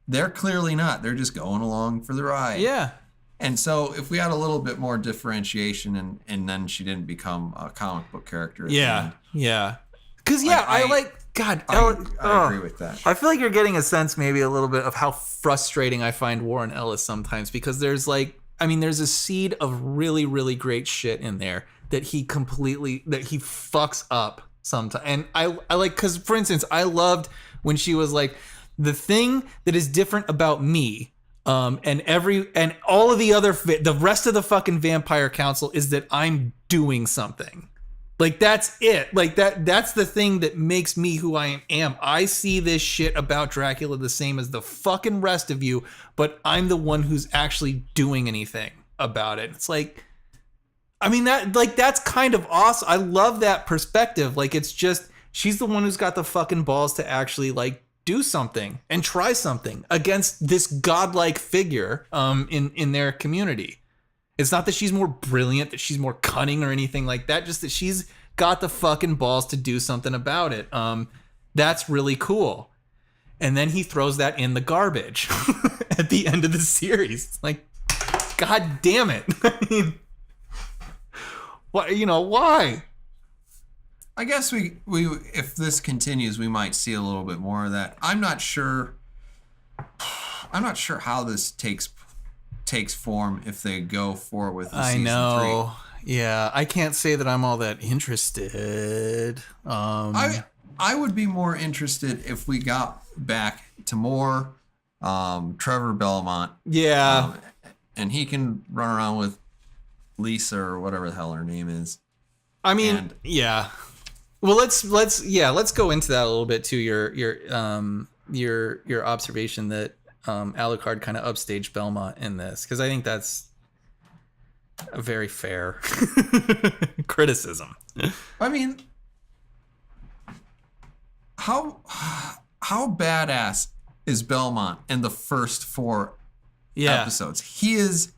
they're clearly not. They're just going along for the ride. Yeah. And so if we had a little bit more differentiation and then she didn't become a comic book character. At the end, Yeah. Because, I agree with that. I feel like you're getting a sense maybe a little bit of how frustrating I find Warren Ellis sometimes, because there's a seed of really, really great shit in there that he fucks up sometimes. And I like, because for instance, I loved when she was like, the thing that is different about me, and all of the rest of the fucking vampire council is that I'm doing something. Like, that's it. Like, that's the thing that makes me who I am. I see this shit about Dracula the same as the fucking rest of you, but I'm the one who's actually doing anything about it. It's like, I mean, that's kind of awesome. I love that perspective. Like, it's just, she's the one who's got the fucking balls to actually, like, do something and try something against this godlike figure in their community. It's not that she's more brilliant, that she's more cunning or anything like that, just that she's got the fucking balls to do something about it. That's really cool. And then he throws that in the garbage at the end of the series. It's like, God damn it. I mean, why? I guess we if this continues, we might see a little bit more of that. I'm not sure how this takes form if they go forward with the season 3. Yeah, I can't say that I'm all that interested. I would be more interested if we got back to more Trevor Belmont. Yeah. And he can run around with Lisa or whatever the hell her name is. I mean, yeah. Well, let's go into that a little bit too. Your observation that Alucard kind of upstaged Belmont in this, because I think that's a very fair criticism. I mean, how badass is Belmont in the first 4 episodes? He is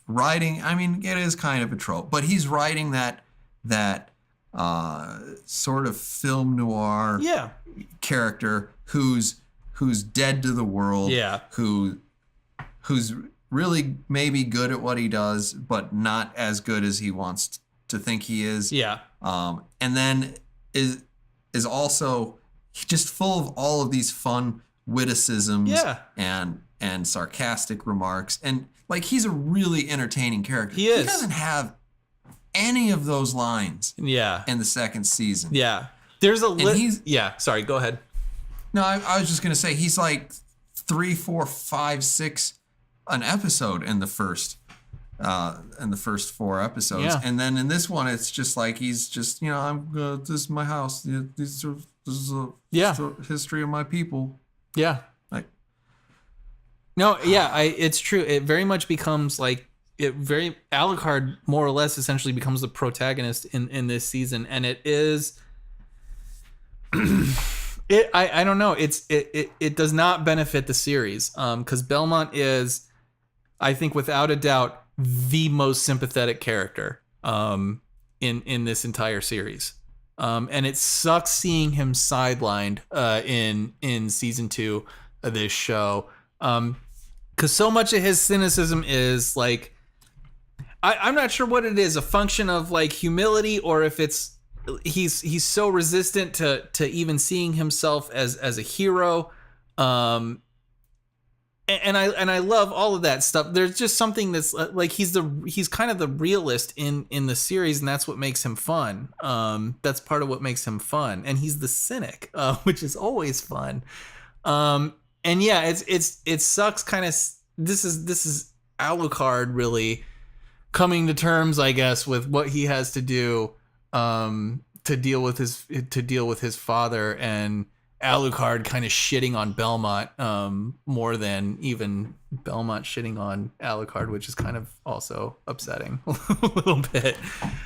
writing. I mean, it is kind of a trope, but he's writing that sort of film noir character who's dead to the world, who's really maybe good at what he does, but not as good as he wants to think he is. And then is also just full of all of these fun witticisms and sarcastic remarks, and like, he's a really entertaining character. He is. He doesn't have any of those lines in the second season. There's a sorry, go ahead. No, I was just gonna say he's like 3, 4, 5, 6 an episode in the first 4 episodes, and then in this one it's just like he's just, this is my house. This is a history of my people. It's true. It very much becomes like Alucard more or less essentially becomes the protagonist in this season, and it is. I don't know. It does not benefit the series because Belmont is, I think, without a doubt, the most sympathetic character in this entire series, and it sucks seeing him sidelined in season 2 of this show, because so much of his cynicism is like, I'm not sure what it is, a function of like humility, or if it's he's so resistant to even seeing himself as a hero, and I love all of that stuff. There's just something that's like, he's kind of the realist in the series, and that's what makes him fun. That's part of what makes him fun, and he's the cynic, which is always fun. And yeah, it sucks. Kind of, this is Alucard really coming to terms, I guess, with what he has to do to deal with his father, and Alucard kind of shitting on Belmont more than even Belmont shitting on Alucard, which is kind of also upsetting a little bit.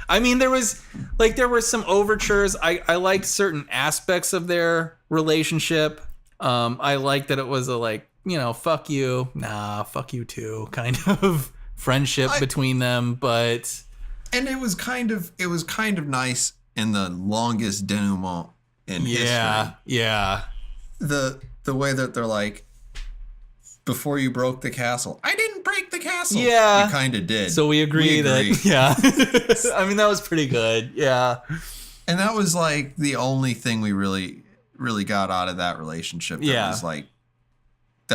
I mean, there were some overtures. I liked certain aspects of their relationship. I like that it was a like, fuck you, nah, fuck you too, kind of friendship between them, but and it was kind of nice in the longest denouement in history. Yeah. The way that they're like, before you broke the castle, I didn't break the castle. Yeah, you kind of did. So we agree that yeah. I mean, that was pretty good. Yeah, and that was like the only thing we really got out of that relationship. That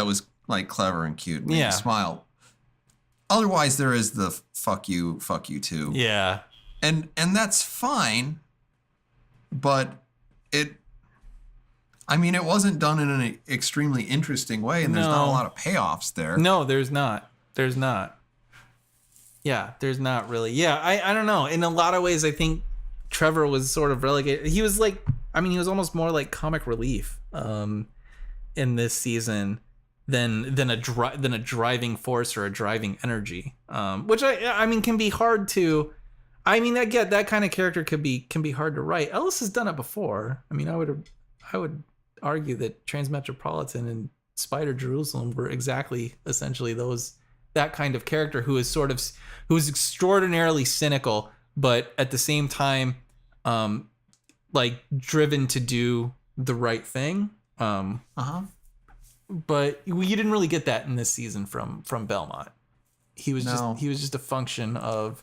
was like clever and cute. Made me smile. Otherwise, there is the fuck you too. Yeah, and that's fine, but it wasn't done in an extremely interesting way, and there's not a lot of payoffs there. No, there's not. Yeah, there's not really. Yeah, I don't know. In a lot of ways, I think Trevor was sort of relegated. He was like, he was almost more like comic relief in this season than a driving force or a driving energy, which I mean can be hard to. I mean, that kind of character can be hard to write. Ellis has done it before. I mean, I would argue that Transmetropolitan and Spider Jerusalem were essentially that kind of character who is extraordinarily cynical, but at the same time, like driven to do the right thing. But you didn't really get that in this season from Belmont. He was just a function of,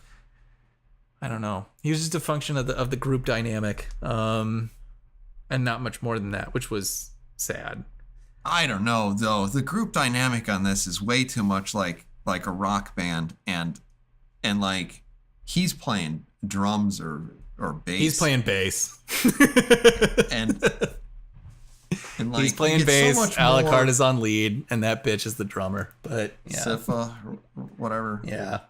I don't know. He was just a function of the group dynamic. And not much more than that, which was sad. I don't know, though. The group dynamic on this is way too much like a rock band, and like he's playing drums or bass. He's playing bass. and like he's playing bass. So Alucard is on lead, and that bitch is the drummer. But yeah, Sifa, whatever. Yeah.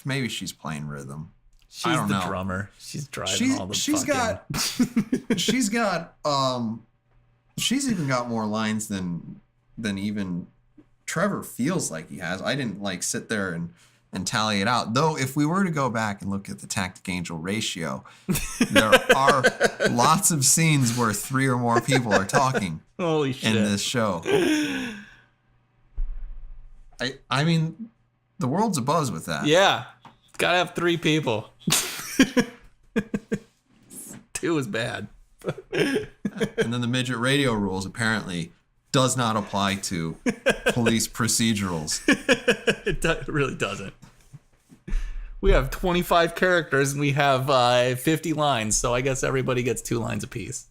Maybe she's playing rhythm. She's the drummer. She's driving all the she's even got more lines than even Trevor feels like he has. I didn't like sit there and tally it out. Though if we were to go back and look at the Tactic Angel ratio, there are lots of scenes where 3 or more people are talking. Holy shit. In this show. I mean, the world's abuzz with that. Yeah. Gotta have 3 people. 2 is bad. And then the midget radio rules apparently does not apply to police procedurals. It really doesn't. We have 25 characters and we have 50 lines, so I guess everybody gets 2 lines apiece.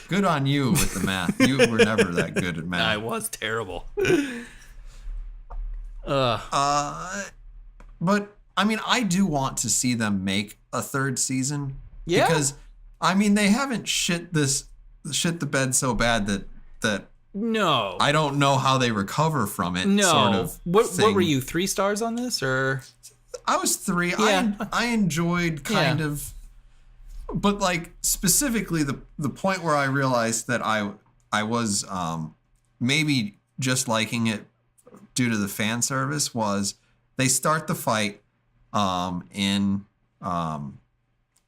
Good on you with the math. You were never that good at math. I was terrible. But I mean, I do want to see them make a 3rd season. Yeah. Because I mean, they haven't shit the bed so bad that no, I don't know how they recover from it. No. Sort of. What were you, 3 stars on this, or? I was 3. Yeah. I enjoyed kind of, but like specifically the point where I realized that I was maybe just liking it due to the fan service was they start the fight in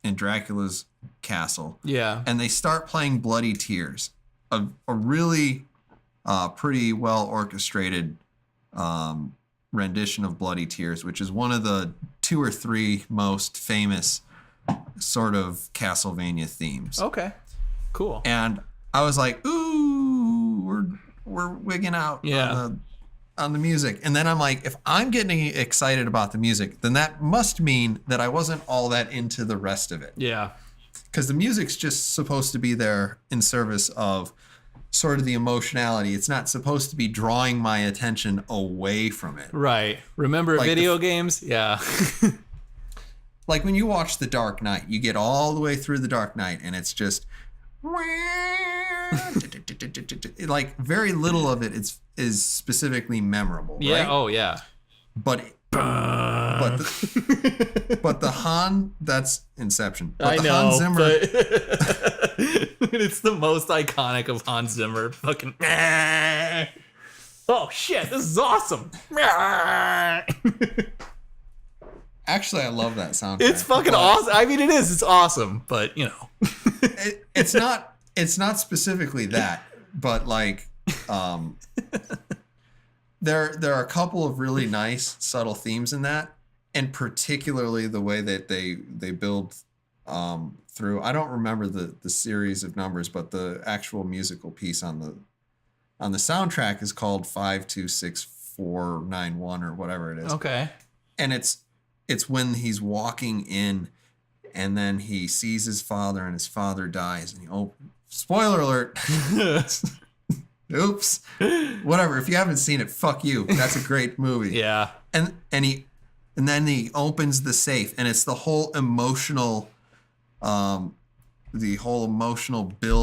Dracula's castle. Yeah. And they start playing Bloody Tears, a really pretty well orchestrated rendition of Bloody Tears, which is one of the 2 or 3 most famous sort of Castlevania themes. Okay. Cool. And I was like, ooh, we're wigging out on the music. And then I'm like, if I'm getting excited about the music, then that must mean that I wasn't all that into the rest of it. Yeah. Because the music's just supposed to be there in service of sort of the emotionality. It's not supposed to be drawing my attention away from it. Right. Remember like video games? Yeah. Like when you watch The Dark Knight, you get all the way through The Dark Knight and it's just like very little of it is specifically memorable. Yeah. Right? Oh yeah. But the Han, that's Inception. But I the know, Hans Zimmer, but it's the most iconic of Hans Zimmer. Fucking. Oh shit! This is awesome. Actually, I love that soundtrack. It's fucking awesome. I mean, it is. It's awesome, but you know, it's not specifically that, but like, there are a couple of really nice subtle themes in that, and particularly the way that they build through. I don't remember the series of numbers, but the actual musical piece on the soundtrack is called 526-491 or whatever it is. okay. And it's when he's walking in, and then he sees his father, and his father dies, and spoiler alert. Oops. Whatever. If you haven't seen it, fuck you. That's a great movie. Yeah. And then he opens the safe, and it's the whole emotional build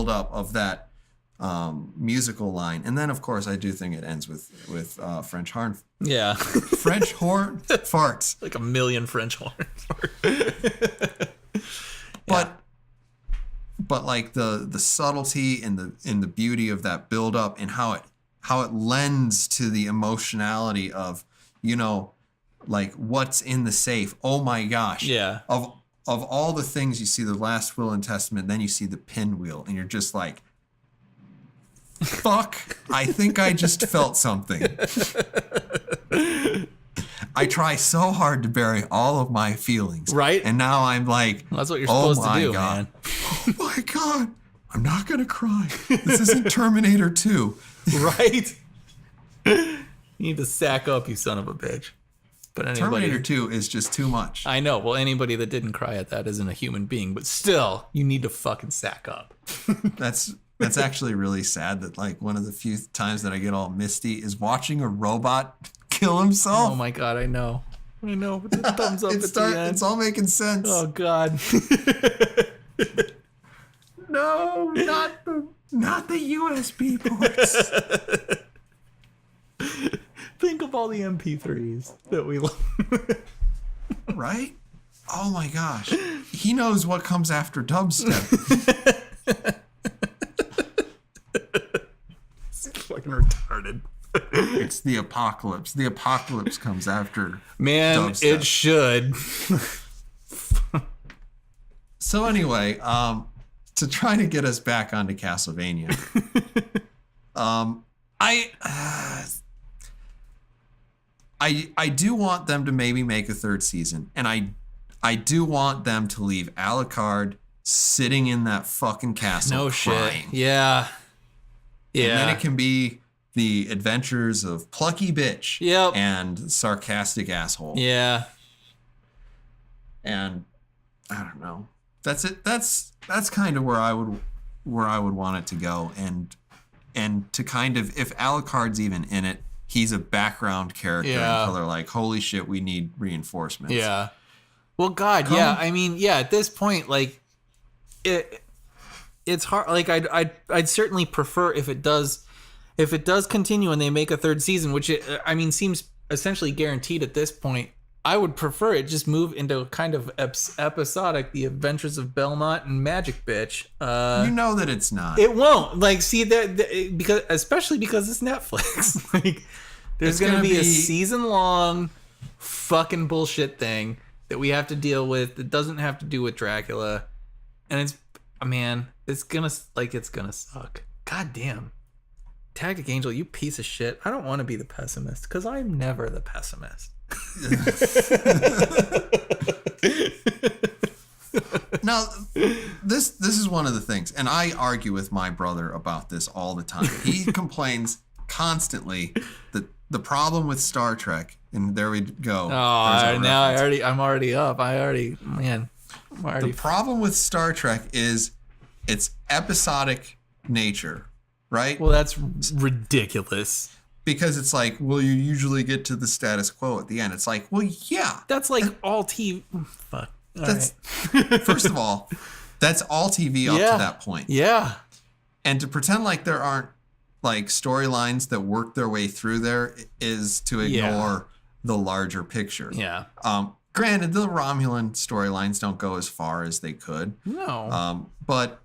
up of that musical line. And then of course I do think it ends with French horn. Yeah. French horn farts. Like a million French horns. But like the subtlety and the beauty of that build up, and how it lends to the emotionality of, you know, like what's in the safe. Oh my gosh. Yeah. Of all the things, you see the last will and testament, then you see the pinwheel, and you're just like, fuck, I think I just felt something. I try so hard to bury all of my feelings. Right. And now I'm like, Well, that's what you're supposed to do, God. man. Oh my God. I'm not going to cry. This isn't Terminator 2. Right? You need to sack up, you son of a bitch. But anybody, Terminator 2 is just too much. I know. Well, anybody that didn't cry at that isn't a human being, but still, you need to fucking sack up. That's actually really sad that like one of the few times that I get all misty is watching a robot kill himself. Oh my God, I know. But the thumbs up at the end. It's all making sense. Oh God. No, not the USB ports. Think of all the MP3s that we love. Right? Oh my gosh. He knows what comes after dubstep. It's fucking retarded. It's the apocalypse. The apocalypse comes after Man, dubstep. it should. So anyway, to try to get us back onto Castlevania, I do want them to maybe make a third season, and I do want them to leave Alucard sitting in that fucking castle No crying. shit. Yeah. Yeah. And then it can be the adventures of Plucky Bitch Yep. and Sarcastic Asshole. Yeah. And I don't know. That's it. That's kind of where I would want it to go. And to kind of, if Alucard's even in it, he's a background character until they're like, holy shit, we need reinforcements. Yeah. Well, God, yeah. I mean, yeah. At this point, like, it's hard. Like, I'd certainly prefer if it does continue and they make a third season, which seems essentially guaranteed at this point. I would prefer it just move into kind of episodic, The Adventures of Belmont and Magic Bitch. You know that it's not. It won't. Like, see that because especially because it's Netflix. Like, there's going to be a season-long fucking bullshit thing that we have to deal with that doesn't have to do with Dracula, and it's gonna suck. God damn. Tactic Angel, you piece of shit. I don't want to be the pessimist because I'm never the pessimist. Now, this is one of the things, and I argue with my brother about this all the time. He complains constantly that the problem with Star Trek, and there we go. Oh, I'm already up. The problem with Star Trek is its episodic nature, right? Well, that's ridiculous. Because it's like, well, you usually get to the status quo at the end. It's like, well, yeah. That's like all TV. Fuck. First of all, that's all TV up to that point. Yeah. And to pretend like there aren't like storylines that work their way through there is to ignore the larger picture. Yeah. Granted, the Romulan storylines don't go as far as they could. No. But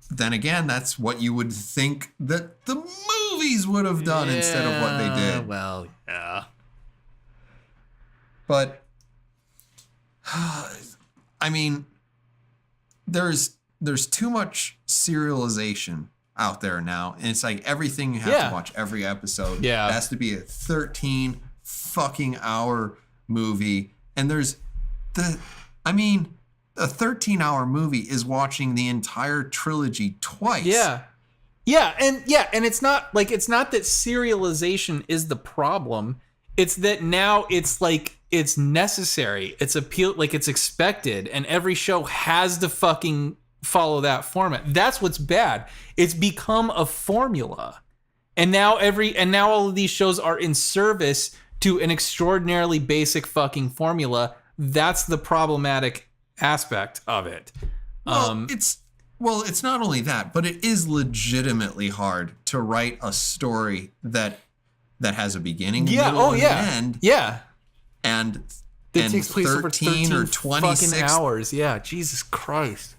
then again, that's what you would think that the movies would have done instead of what they did. Well, yeah. But I mean, there's too much serialization out there now, and it's like everything you have to watch every episode. Yeah, it has to be a 13 fucking hour movie, and there's a 13-hour movie is watching the entire trilogy twice. And it's not that serialization is the problem. It's that now it's like it's necessary. It's it's expected, and every show has to fucking follow that format. That's what's bad. It's become a formula. And now all of these shows are in service to an extraordinarily basic fucking formula. That's the problematic aspect of it. It's not only that, but it is legitimately hard to write a story that has a beginning, middle, and an end. Yeah. And it takes place 13 over 13 or 26 fucking hours. Yeah, Jesus Christ.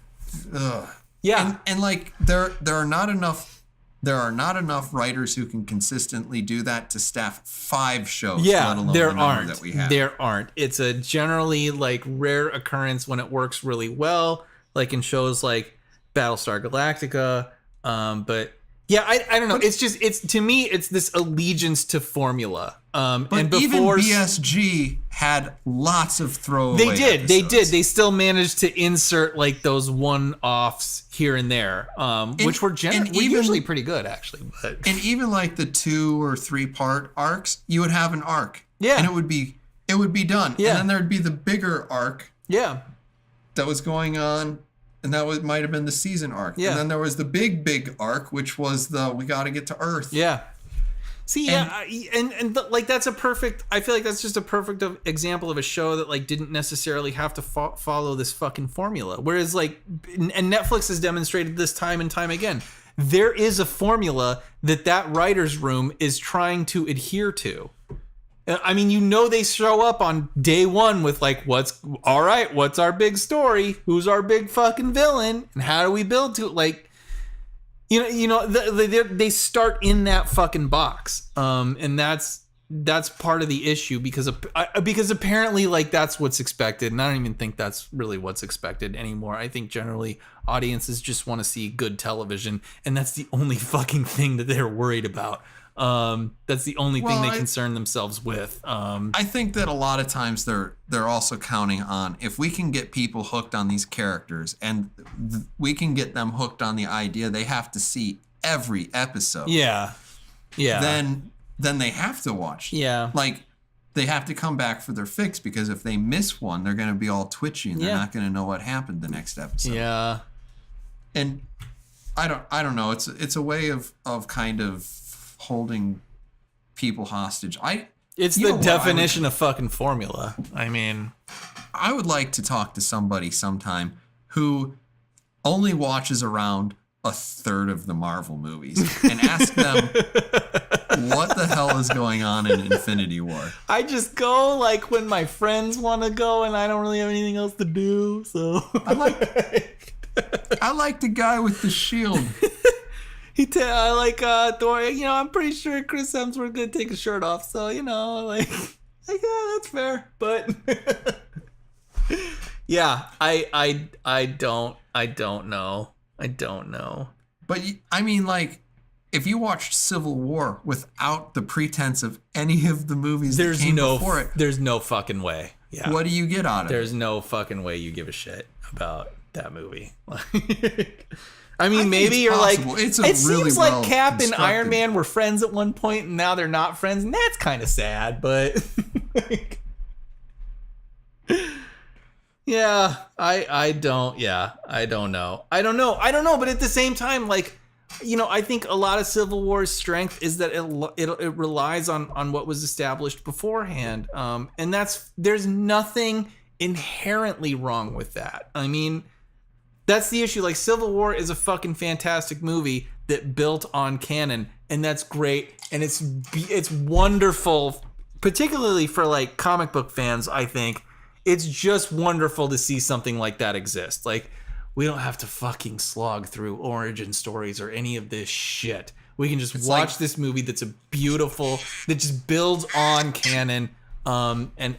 Ugh. Yeah. And like there are not enough writers who can consistently do that to staff 5 shows, let alone there the number aren't. that we have. There aren't. It's a generally like rare occurrence when it works really well, like in shows like Battlestar Galactica. But yeah, I don't know. It's to me, it's this allegiance to formula. But and before, even BSG had lots of throwaway episodes. They did. They still managed to insert like those one-offs here and there, which were usually pretty good, actually. But and even like the 2 or 3 part arcs, you would have an arc, and it would be done, and then there'd be the bigger arc, that was going on. And that might have been the season arc. Yeah. And then there was the big arc, which was we got to get to Earth. Yeah. See, like that's a perfect. I feel like that's just a perfect example of a show that like didn't necessarily have to follow this fucking formula. Whereas like, and Netflix has demonstrated this time and time again. There is a formula that writer's room is trying to adhere to. I mean, they show up on day one with like, what's our big story? Who's our big fucking villain? And how do we build to it? Like, they start in that fucking box. And that's part of the issue because apparently like that's what's expected. And I don't even think that's really what's expected anymore. I think generally audiences just want to see good television. And that's the only fucking thing that they're worried about. That's the only thing they concern themselves with. I think that a lot of times they're also counting on if we can get people hooked on these characters and we can get them hooked on the idea they have to see every episode. Yeah. Then they have to watch. Yeah. Like they have to come back for their fix because if they miss one, they're going to be all twitchy and they're not going to know what happened the next episode. Yeah. And I don't know. It's a way of kind of holding people hostage. It's the definition of fucking formula. I mean, I would like to talk to somebody sometime who only watches around a third of the Marvel movies and ask them what the hell is going on in Infinity War. I just go like when my friends want to go and I don't really have anything else to do. So I like the guy with the shield. I like Thor. I'm pretty sure Chris Hemsworth gonna take his shirt off. So like that's fair. But yeah, I don't know. But I mean, like, if you watched Civil War without the pretense of any of the movies that came before it, there's no fucking way. Yeah. What do you get out of it? There's no fucking way you give a shit about that movie. I mean, maybe you're possible. Like, it really seems like well Cap and Iron Man were friends at one point and now they're not friends. And that's kind of sad, but yeah, I don't know. But at the same time, like, I think a lot of Civil War's strength is that it relies on what was established beforehand. And there's nothing inherently wrong with that. I mean, that's the issue. Like, Civil War is a fucking fantastic movie that built on canon, and that's great. And it's wonderful, particularly for like comic book fans. I think it's just wonderful to see something like that exist. Like, we don't have to fucking slog through origin stories or any of this shit. We can just watch this movie that just builds on canon, and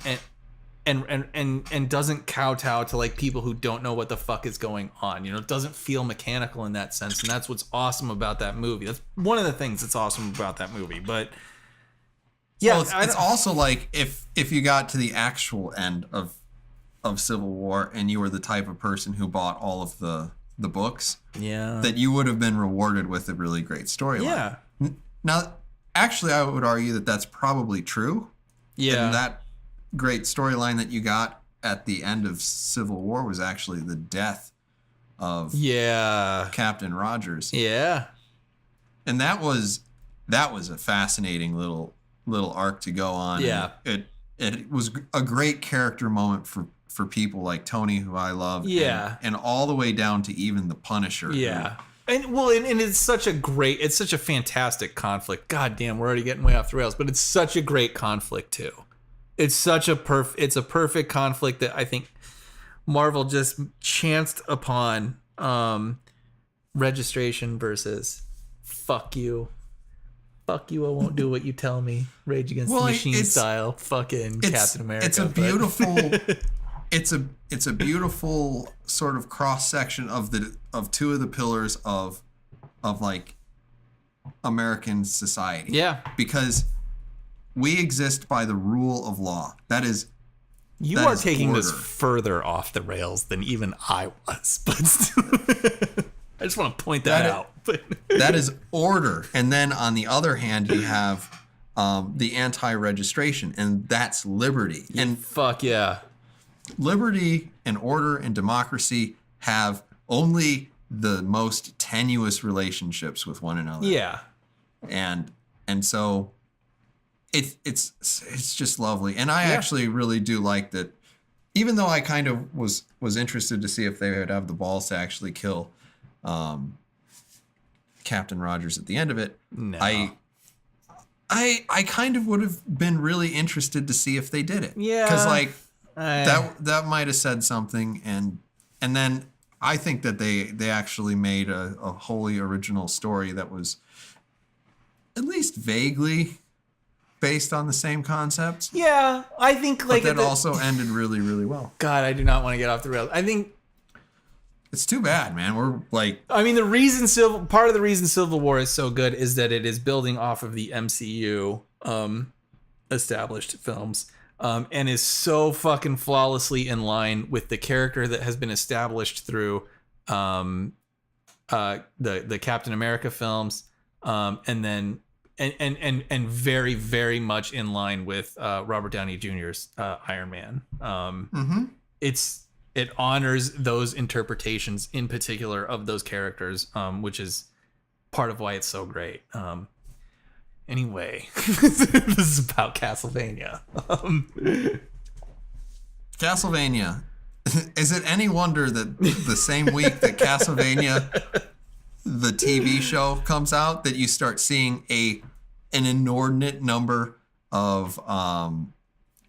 and doesn't kowtow to like people who don't know what the fuck is going on. You know, it doesn't feel mechanical in that sense, and that's what's awesome about that movie. That's one of the things that's awesome about that movie. But yeah, well, it's also like if you got to the actual end of Civil War and you were the type of person who bought all of the books, that you would have been rewarded with a really great storyline. Yeah. Now, actually, I would argue that that's probably true. Yeah. And that great storyline that you got at the end of Civil War was actually the death of Captain Rogers. Yeah. And that was a fascinating little arc to go on. Yeah. It was a great character moment for people like Tony, who I love. Yeah. And all the way down to even the Punisher. Yeah. And it's such a fantastic conflict. God damn, we're already getting way off the rails, but it's such a great conflict too. It's a perfect conflict that I think Marvel just chanced upon. Registration versus fuck you, I won't do what you tell me. Rage Against the Machine style, fucking Captain America. It's a beautiful, it's a beautiful sort of cross section of two of the pillars of like American society. Yeah, because we exist by the rule of law. That is. You are taking this further off the rails than even I was, but still, I just want to point that out. That is order. And then on the other hand, you have the anti-registration, and that's liberty. And fuck yeah. Liberty and order and democracy have only the most tenuous relationships with one another. Yeah. And so it's just lovely. And I actually really do like that, even though I kind of was interested to see if they would have the balls to actually kill Captain Rogers at the end of it. No. I kind of would have been really interested to see if they did it. Yeah. Because like that might have said something, and then I think that they actually made a wholly original story that was at least vaguely based on the same concepts. Yeah, I think like but that also ended really, really well. God, I do not want to get off the rails. I think it's too bad, man. We're like, I mean, part of the reason Civil War is so good is that it is building off of the MCU established films, and is so fucking flawlessly in line with the character that has been established through the Captain America films, and then and very, very much in line with Robert Downey Jr.'s Iron Man. It honors those interpretations in particular of those characters, which is part of why it's so great. Anyway, this is about Castlevania. Castlevania. Is it any wonder that the same week that Castlevania, the TV show, comes out, that you start seeing an inordinate number of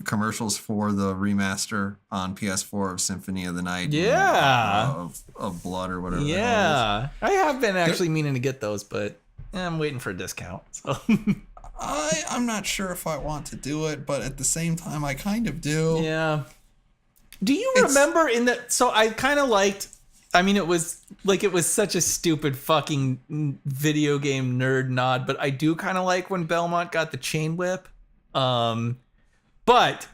commercials for the remaster on PS4 of Symphony of the Night? Yeah. Of Blood or whatever. Yeah. I have been actually meaning to get those, but I'm waiting for a discount. So. I'm not sure if I want to do it, but at the same time, I kind of do. Yeah. Do you remember so I kind of liked, I mean, it was such a stupid fucking video game nerd nod, but I do kind of like when Belmont got the chain whip. But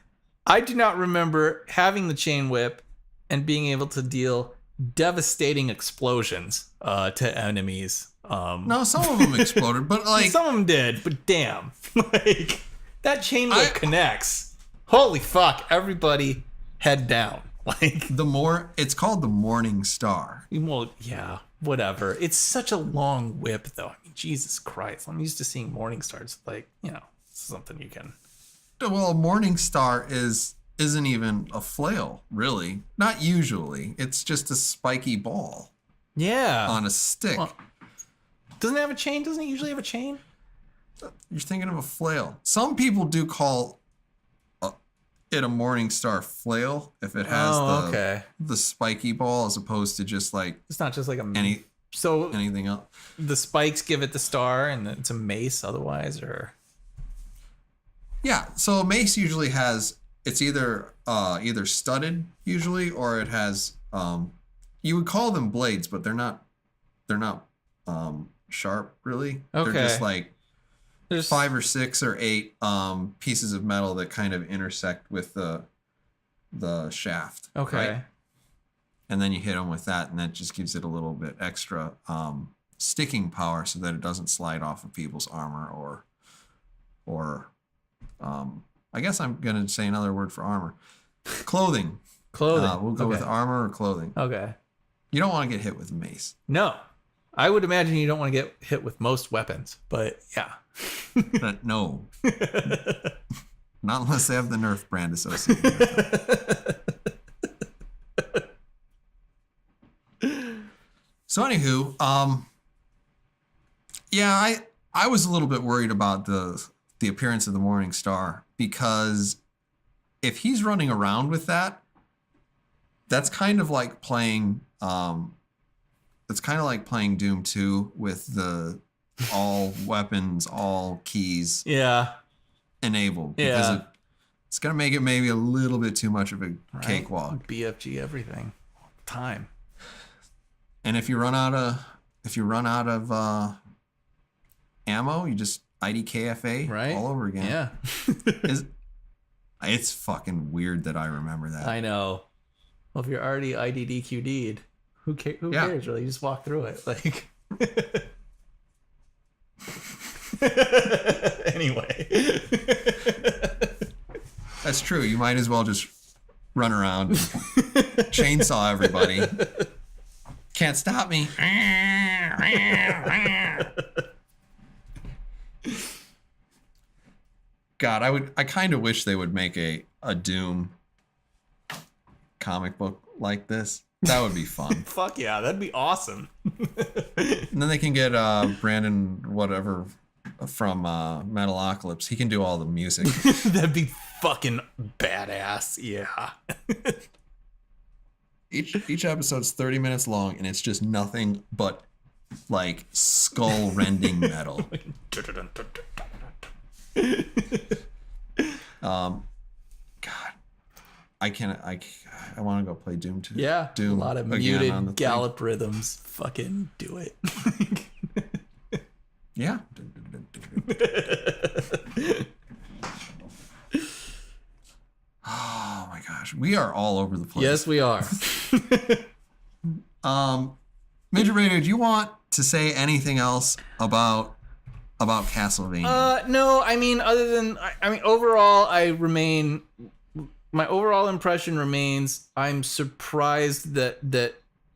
I do not remember having the chain whip and being able to deal devastating explosions to enemies. No, some of them exploded, but like some of them did, but damn, like that chain whip connects. Holy fuck! Everybody, head down. Like it's called the Morning Star. Well, yeah, whatever. It's such a long whip, though. I mean, Jesus Christ! I'm used to seeing Morning Stars. Like, something you can. Well, a Morning Star isn't even a flail, really. Not usually. It's just a spiky ball. Yeah. On a stick. Well, doesn't it have a chain? Doesn't it usually have a chain? You're thinking of a flail. Some people do call it a Morning Star flail if it has the spiky ball, as opposed to just like, it's not just like anything else. The spikes give it the star, and it's a mace otherwise, or yeah. So a mace usually has it's either studded usually, or it has you would call them blades, but they're not sharp really. Okay. They're just like There's 5 or 6 or 8 pieces of metal that kind of intersect with the shaft. Okay. Right? And then you hit them with that, and that just gives it a little bit extra sticking power so that it doesn't slide off of people's armor or I guess I'm going to say another word for armor. Clothing. We'll go with armor or clothing. Okay. You don't want to get hit with a mace. No. I would imagine you don't want to get hit with most weapons, but yeah. But no. Not unless they have the Nerf brand associated with them. So anywho, yeah, I was a little bit worried about the appearance of the Morning Star, because if he's running around with that, that's kind of like playing Doom 2 with the all weapons, all keys enabled, because it's gonna make it maybe a little bit too much of a cakewalk. BFG everything time. And if you run out of ammo, you just IDKFA all over again. Yeah. It's fucking weird that I remember that. I know. Well, if you're already IDDQD'd, who cares really? You just walk through it. Like anyway. That's true. You might as well just run around and chainsaw everybody. Can't stop me. God, I kind of wish they would make a Doom comic book like this. That would be fun. Fuck yeah, that'd be awesome. And then they can get Brandon whatever from Metalocalypse. He can do all the music. That'd be fucking badass. Yeah. Each episode's 30 minutes long, and it's just nothing but like skull rending metal. God, I want to go play Doom 2. Yeah, Doom a lot of muted gallop rhythms. Fucking do it. Yeah. Oh my gosh, we are all over the place. Yes, we are. Midget Raider, do you want to say anything else about Castlevania? No, I mean, other than, overall, my overall impression remains, I'm surprised that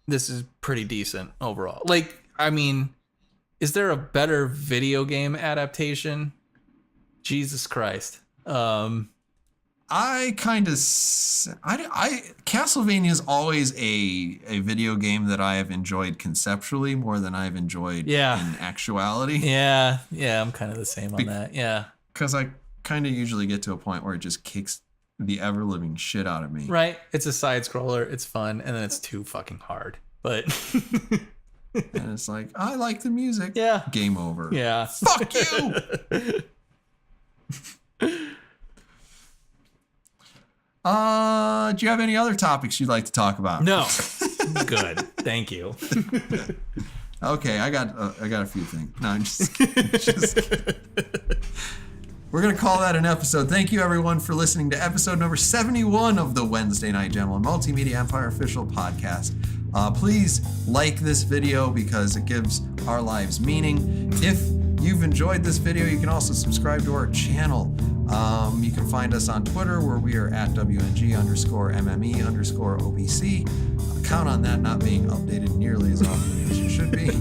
this is pretty decent overall. Like, I mean, is there a better video game adaptation? Jesus Christ. Castlevania is always a video game that I have enjoyed conceptually more than I've enjoyed in actuality. Yeah, I'm kind of the same on that. Yeah, because I kind of usually get to a point where it just kicks the ever living shit out of me. Right, it's a side scroller, it's fun, and then it's too fucking hard. But and it's like, I like the music. Yeah, game over. Yeah, fuck you. Do you have any other topics you'd like to talk about? No. Good. Thank you. Okay, I got a few things. No, I'm just kidding. We're going to call that an episode. Thank you, everyone, for listening to episode number 71 of the Wednesday Night Gentleman Multimedia Empire Official Podcast. Please like this video because it gives our lives meaning. If you've enjoyed this video, you can also subscribe to our channel. You can find us on Twitter, where we are at WNG_MME_OPC. Count on that not being updated nearly as often as it should be.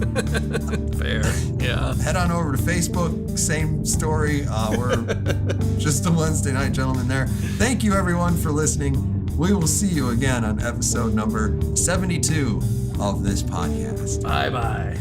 Fair. Yeah. Head on over to Facebook. Same story. We're just a Wednesday Night Gentleman there. Thank you, everyone, for listening. We will see you again on episode number 72 of this podcast. Bye-bye.